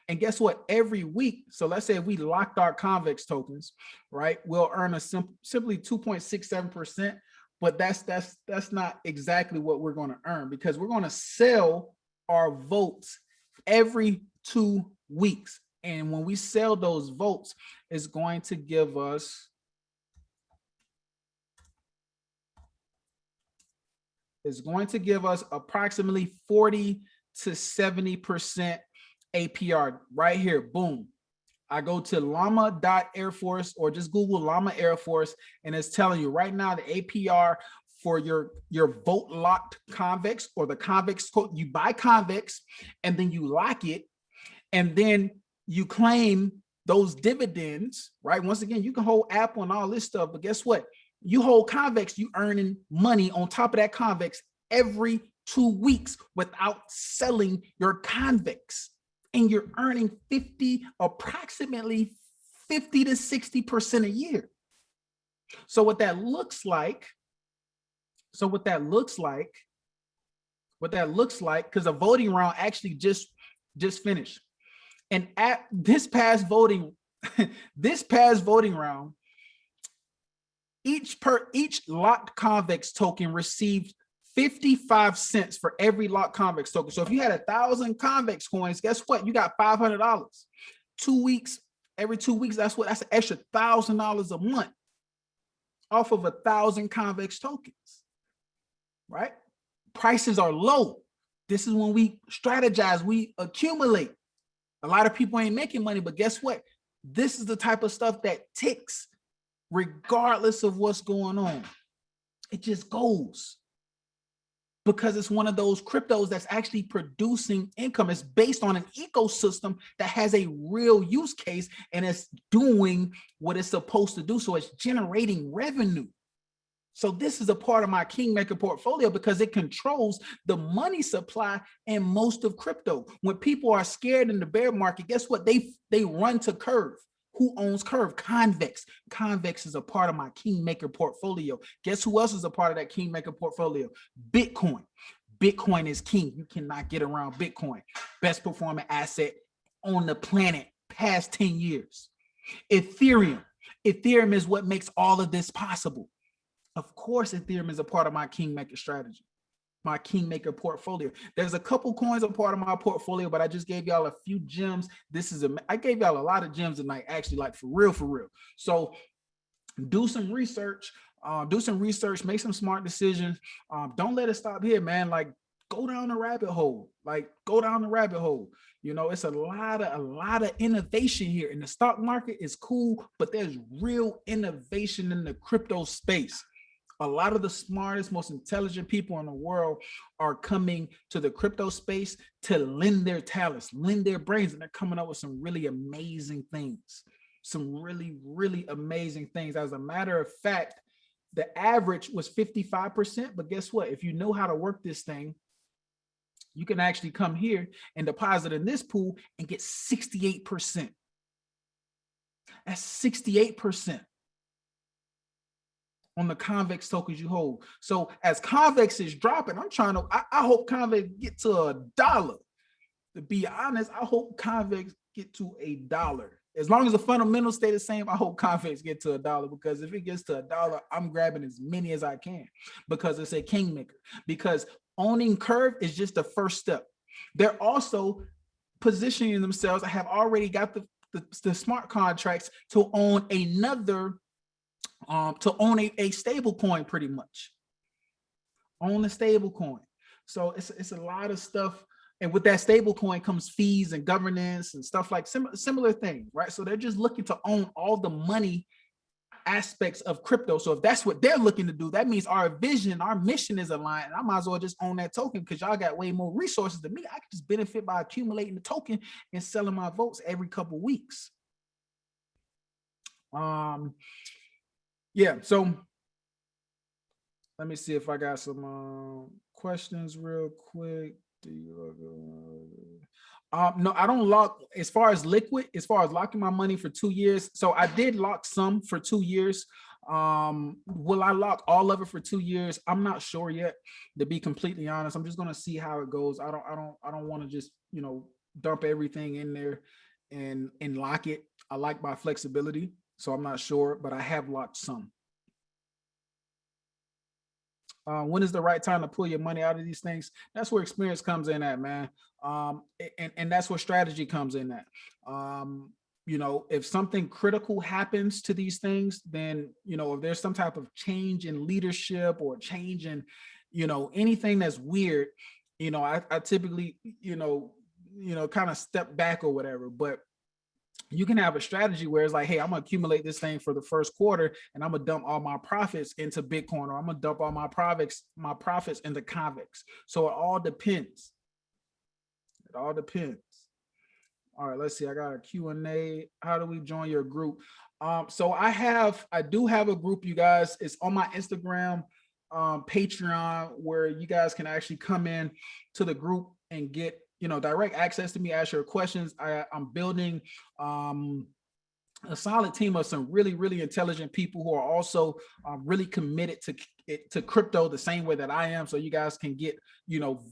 And guess what? Every week, so let's say if we locked our Convex tokens, right, we'll earn a simply 2.67%. But that's not exactly what we're going to earn, because we're going to sell our votes every 2 weeks. And when we sell those votes, it's going to give us approximately 40 to 70% APR right here. Boom. I go to llama.air force or just Google Llama Air Force, and it's telling you right now the APR for your vote locked Convex or the Convex code. You buy Convex and then you lock it, and then you claim those dividends, right? Once again, you can hold Apple and all this stuff, but guess what? You hold Convex, you earning money on top of that Convex every 2 weeks without selling your Convex. And you're earning approximately 50 to 60% a year. So what that looks like, because the voting round actually just finished. And at this past voting round, each locked Convex token received 55 cents for every locked Convex token. So if you had 1,000 Convex coins, guess what? You got $500. 2 weeks, every 2 weeks, that's an extra $1,000 a month off of 1,000 Convex tokens, right? Prices are low. This is when we strategize, we accumulate. A lot of people ain't making money, but guess what? This is the type of stuff that ticks regardless of what's going on. It just goes. Because it's one of those cryptos that's actually producing income. It's based on an ecosystem that has a real use case and it's doing what it's supposed to do. So it's generating revenue. So this is a part of my Kingmaker portfolio because it controls the money supply in most of crypto. When people are scared in the bear market, guess what? They run to Curve. Who owns Curve? Convex. Convex is a part of my Kingmaker portfolio. Guess who else is a part of that Kingmaker portfolio? Bitcoin. Bitcoin is king. You cannot get around Bitcoin. Best performing asset on the planet past 10 years. Ethereum. Ethereum is what makes all of this possible. Of course, Ethereum is a part of my Kingmaker strategy, my Kingmaker portfolio. There's a couple coins a part of my portfolio, but I just gave y'all a few gems. I gave y'all a lot of gems tonight, actually, like for real. So do some research, make some smart decisions. Don't let it stop here, man. Like go down the rabbit hole. You know, it's a lot of innovation here. And the stock market is cool, but there's real innovation in the crypto space. A lot of the smartest, most intelligent people in the world are coming to the crypto space to lend their talents, lend their brains, and they're coming up with some really amazing things. Some really, really amazing things. As a matter of fact, the average was 55%, but guess what? If you know how to work this thing, You can actually come here and deposit in this pool and get 68%. That's 68% on the convex tokens you hold. So as convex is dropping, I hope convex get to $1. To be honest, I hope convex get to $1. As long as the fundamentals stay the same, I hope convex get to $1, because if it gets to $1, I'm grabbing as many as I can, because it's a kingmaker. Because owning Curve is just the first step. They're also positioning themselves. I have already got the smart contracts to own another, to own a stable coin, pretty much. Own a stable coin. So it's a lot of stuff. And with that stable coin comes fees and governance and stuff like similar things, right? So they're just looking to own all the money aspects of crypto. So if that's what they're looking to do, that means our vision, our mission is aligned. And I might as well just own that token, because y'all got way more resources than me. I can just benefit by accumulating the token and selling my votes every couple of weeks. Yeah, so let me see if I got some questions real quick. No, I don't lock as far as liquid, as far as locking my money for 2 years. So I did lock some for 2 years. Will I lock all of it for 2 years? I'm not sure yet, to be completely honest. I'm just going to see how it goes. I don't want to just, dump everything in there and lock it. I like my flexibility, so I'm not sure, but I have locked some. When is the right time to pull your money out of these things? That's where experience comes in at, man. And that's where strategy comes in at. If something critical happens to these things, then, if there's some type of change in leadership or change in, anything that's weird, I typically, kind of step back or whatever. But you can have a strategy where it's like, hey, I'm gonna accumulate this thing for the first quarter, and I'm gonna dump all my profits into Bitcoin, or I'm gonna dump all my profits into Convex. So it all depends. It all depends. All right, let's see. I got a Q&A. How do we join your group? So I do have a group, you guys. It's on my Instagram, Patreon, where you guys can actually come in to the group and get direct access to me, ask your questions. I'm building a solid team of some really, really intelligent people who are also really committed to crypto the same way that I am. So you guys can get,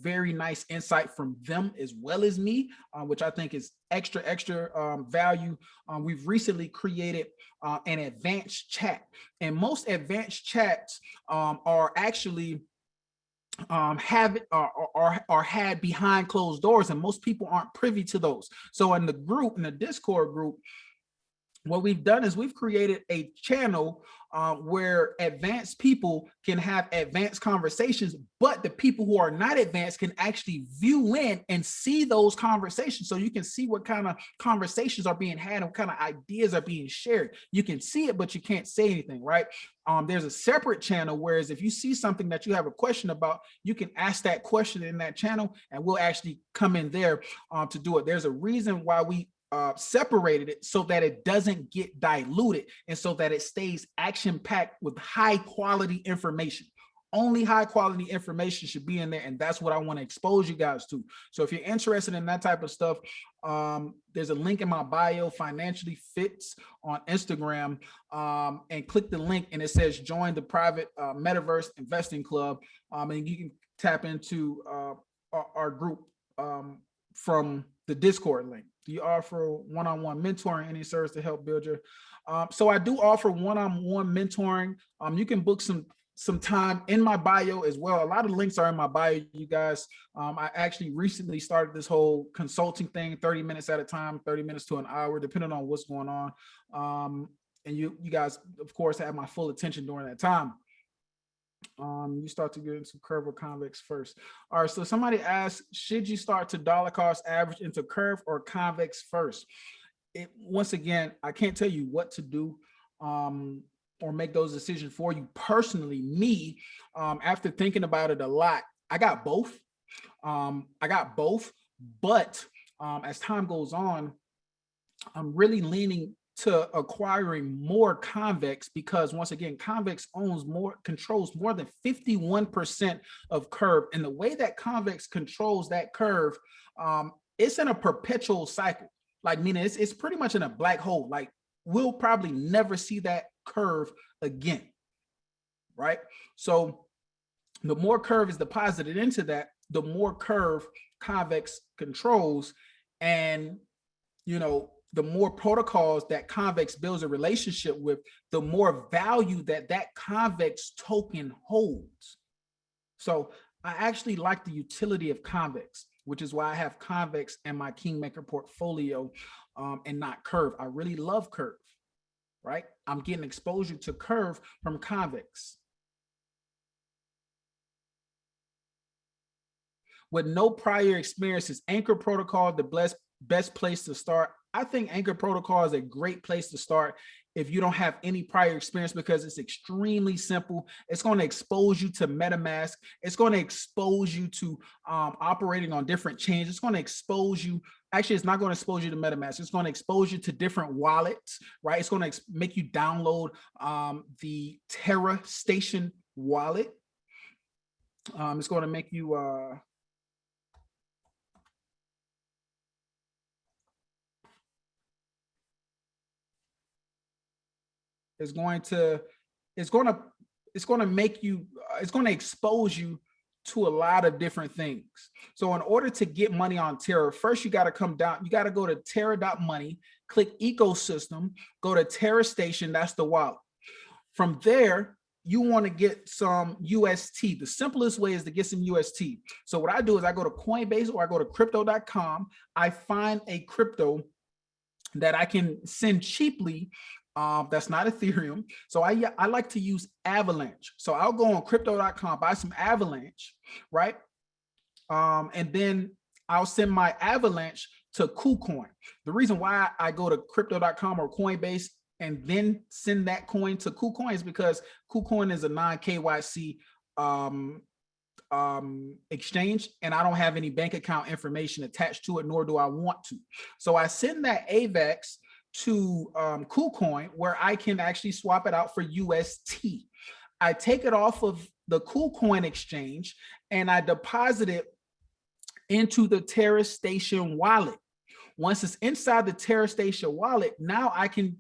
very nice insight from them as well as me, which I think is extra value. We've recently created an advanced chat, and most advanced chats are actually are had behind closed doors, and most people aren't privy to those. So in the Discord group, what we've done is we've created a channel where advanced people can have advanced conversations, but the people who are not advanced can actually view in and see those conversations. So you can see what kind of conversations are being had and what kind of ideas are being shared. You can see it, but you can't say anything, right? There's a separate channel, whereas if you see something that you have a question about, you can ask that question in that channel, and we'll actually come in there to do it. There's a reason why we separated it, so that it doesn't get diluted and so that it stays action-packed with high quality information. Only high quality information should be in there, and that's what I want to expose you guys to. So if you're interested in that type of stuff, there's a link in my bio, FinanciallyFitz on Instagram, and click the link and it says join the private Metaverse investing club, and you can tap into our group from the Discord link. Do you offer one-on-one mentoring, any service to help build your? So I do offer one-on-one mentoring. You can book some time in my bio as well. A lot of links are in my bio, you guys. I actually recently started this whole consulting thing, 30 minutes at a time, 30 minutes to an hour, depending on what's going on. And you guys, of course, have my full attention during that time. You start to get into Curve or Convex first. All right, so somebody asked, should you start to dollar cost average into Curve or Convex first? Once again, I can't tell you what to do or make those decisions for you. Personally, me, after thinking about it a lot, I got both. But as time goes on, I'm really leaning to acquiring more Convex, because once again, Convex controls more than 51% of curve. And the way that Convex controls that curve, it's in a perpetual cycle. Like, meaning it's pretty much in a black hole. Like, we'll probably never see that curve again, right? So the more curve is deposited into that, the more curve Convex controls. And, you know, the more protocols that Convex builds a relationship with, the more value that that Convex token holds. So I actually like the utility of Convex, which is why I have Convex in my Kingmaker portfolio, and not Curve. I really love Curve, right? I'm getting exposure to Curve from Convex. With no prior experiences, Anchor Protocol, the best place to start. I think Anchor Protocol is a great place to start if you don't have any prior experience, because it's extremely simple. It's going to expose you to MetaMask. It's going to expose you to operating on different chains. It's going to expose you. Actually, it's not going to expose you to MetaMask. It's going to expose you to different wallets, right? It's going to make you download the Terra Station wallet. It's going to make you it's going to expose you to a lot of different things. So in order to get money on Terra, first you got to come down, you got to go to Terra.Money, click ecosystem, go to Terra Station, that's the wallet. From there, you want to get some UST. The simplest way is to get some UST. So what I do is I go to Coinbase or I go to crypto.com. I find a crypto that I can send cheaply. That's not Ethereum. So I like to use Avalanche. So I'll go on crypto.com, buy some Avalanche, right? And then I'll send my Avalanche to KuCoin. The reason why I go to crypto.com or Coinbase and then send that coin to KuCoin is because KuCoin is a non-KYC exchange, and I don't have any bank account information attached to it, nor do I want to. So I send that AVAX to KuCoin, where I can actually swap it out for UST. I take it off of the KuCoin exchange and I deposit it into the Terra Station wallet. Once it's inside the Terra Station wallet, now I can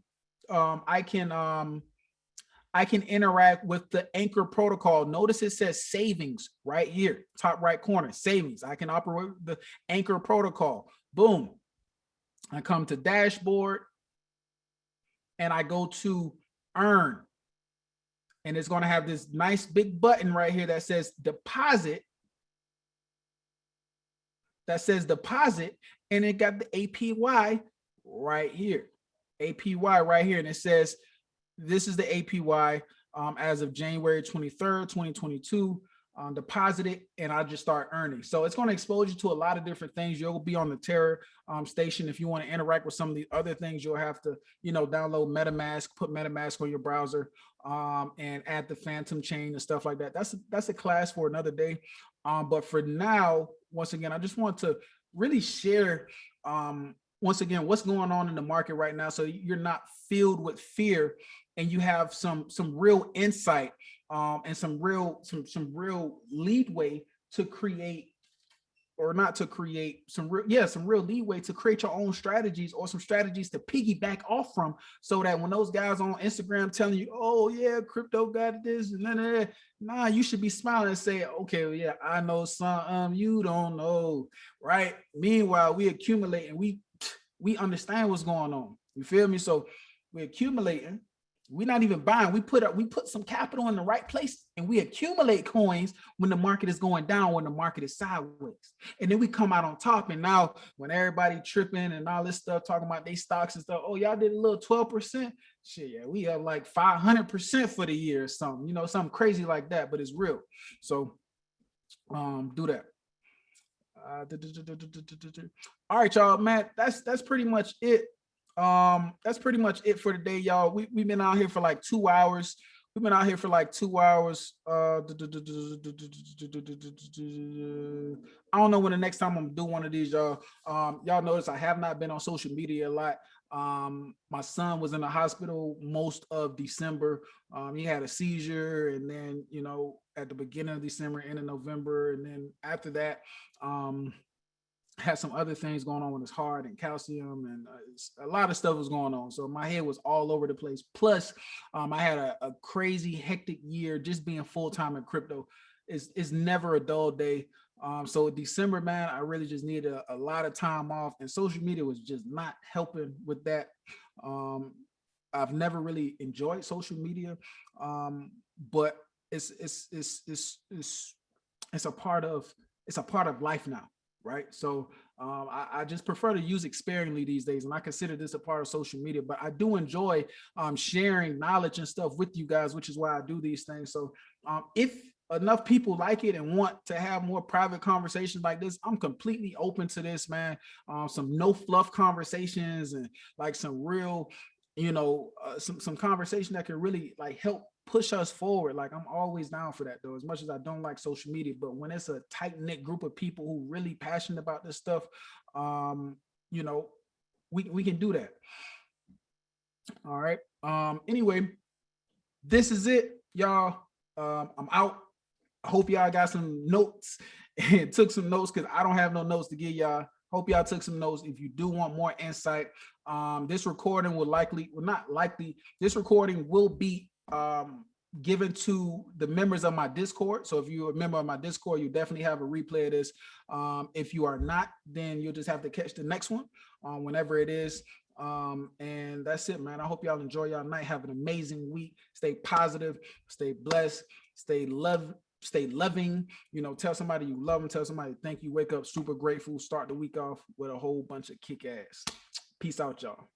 interact with the Anchor protocol. Notice it says savings right here, top right corner, savings. I can operate the Anchor protocol. Boom. I come to dashboard and I go to earn. And it's going to have this nice big button right here that says deposit. That says deposit. And it got the APY right here. APY right here. And it says, this is the APY as of January 23rd, 2022. Deposited, and I just start earning. So it's going to expose you to a lot of different things. You'll be on the Terra station. If you want to interact with some of the other things, you'll have to, download MetaMask, put MetaMask on your browser, and add the Phantom chain and stuff like that. That's a class for another day. But for now, once again, I just want to really share once again what's going on in the market right now, so you're not filled with fear and you have some real insight. And some real leeway to create, or not to create, some real leeway to create your own strategies, or some strategies to piggyback off from, so that when those guys on Instagram telling you, oh yeah, crypto got this and nah, you should be smiling and say, okay, well, yeah, I know some you don't know, right? Meanwhile, we accumulate and we understand what's going on. You feel me? So we're accumulating. We're not even buying. We put some capital in the right place, and we accumulate coins when the market is going down, when the market is sideways. And then we come out on top. And now when everybody tripping and all this stuff, talking about their stocks and stuff, oh, y'all did a little 12%. Shit, yeah, we have like 500% for the year or something, something crazy like that, but it's real. So do that. All right, y'all, man, that's pretty much it. That's pretty much it for today, y'all. We've been out here for like 2 hours. I don't know when the next time I'm gonna do one of these, y'all. Y'all notice I have not been on social media a lot. My son was in the hospital most of December. He had a seizure, and then, you know, at the beginning of December, end of November, and then after that, had some other things going on with his heart and calcium, and a lot of stuff was going on. So my head was all over the place. Plus, I had a crazy hectic year just being full-time in crypto. It's never a dull day. So December, man, I really just needed a lot of time off, and social media was just not helping with that. I've never really enjoyed social media, but it's a part of life now, right? So I just prefer to use it sparingly these days, and I consider this a part of social media. But I do enjoy sharing knowledge and stuff with you guys, which is why I do these things. So if enough people like it and want to have more private conversations like this, I'm completely open to this, man. Some no fluff conversations, and like some real, you know, some conversation that can really like help push us forward. Like, I'm always down for that, though, as much as I don't like social media. But when it's a tight-knit group of people who really passionate about this stuff, you know, we can do that. All right. Anyway, this is it, y'all. I'm out. I hope y'all got some notes and took some notes, because I don't have no notes to give y'all. Hope y'all took some notes. If you do want more insight, this recording will this recording will be given to the members of my Discord. So if you're a member of my Discord, you definitely have a replay of this. If you are not, then you'll just have to catch the next one whenever it is. And that's it, man. I hope y'all enjoy y'all night. Have an amazing week. Stay positive, stay blessed, stay loving, you know, tell somebody you love them, tell somebody thank you, wake up super grateful, start the week off with a whole bunch of kick ass. Peace out, y'all.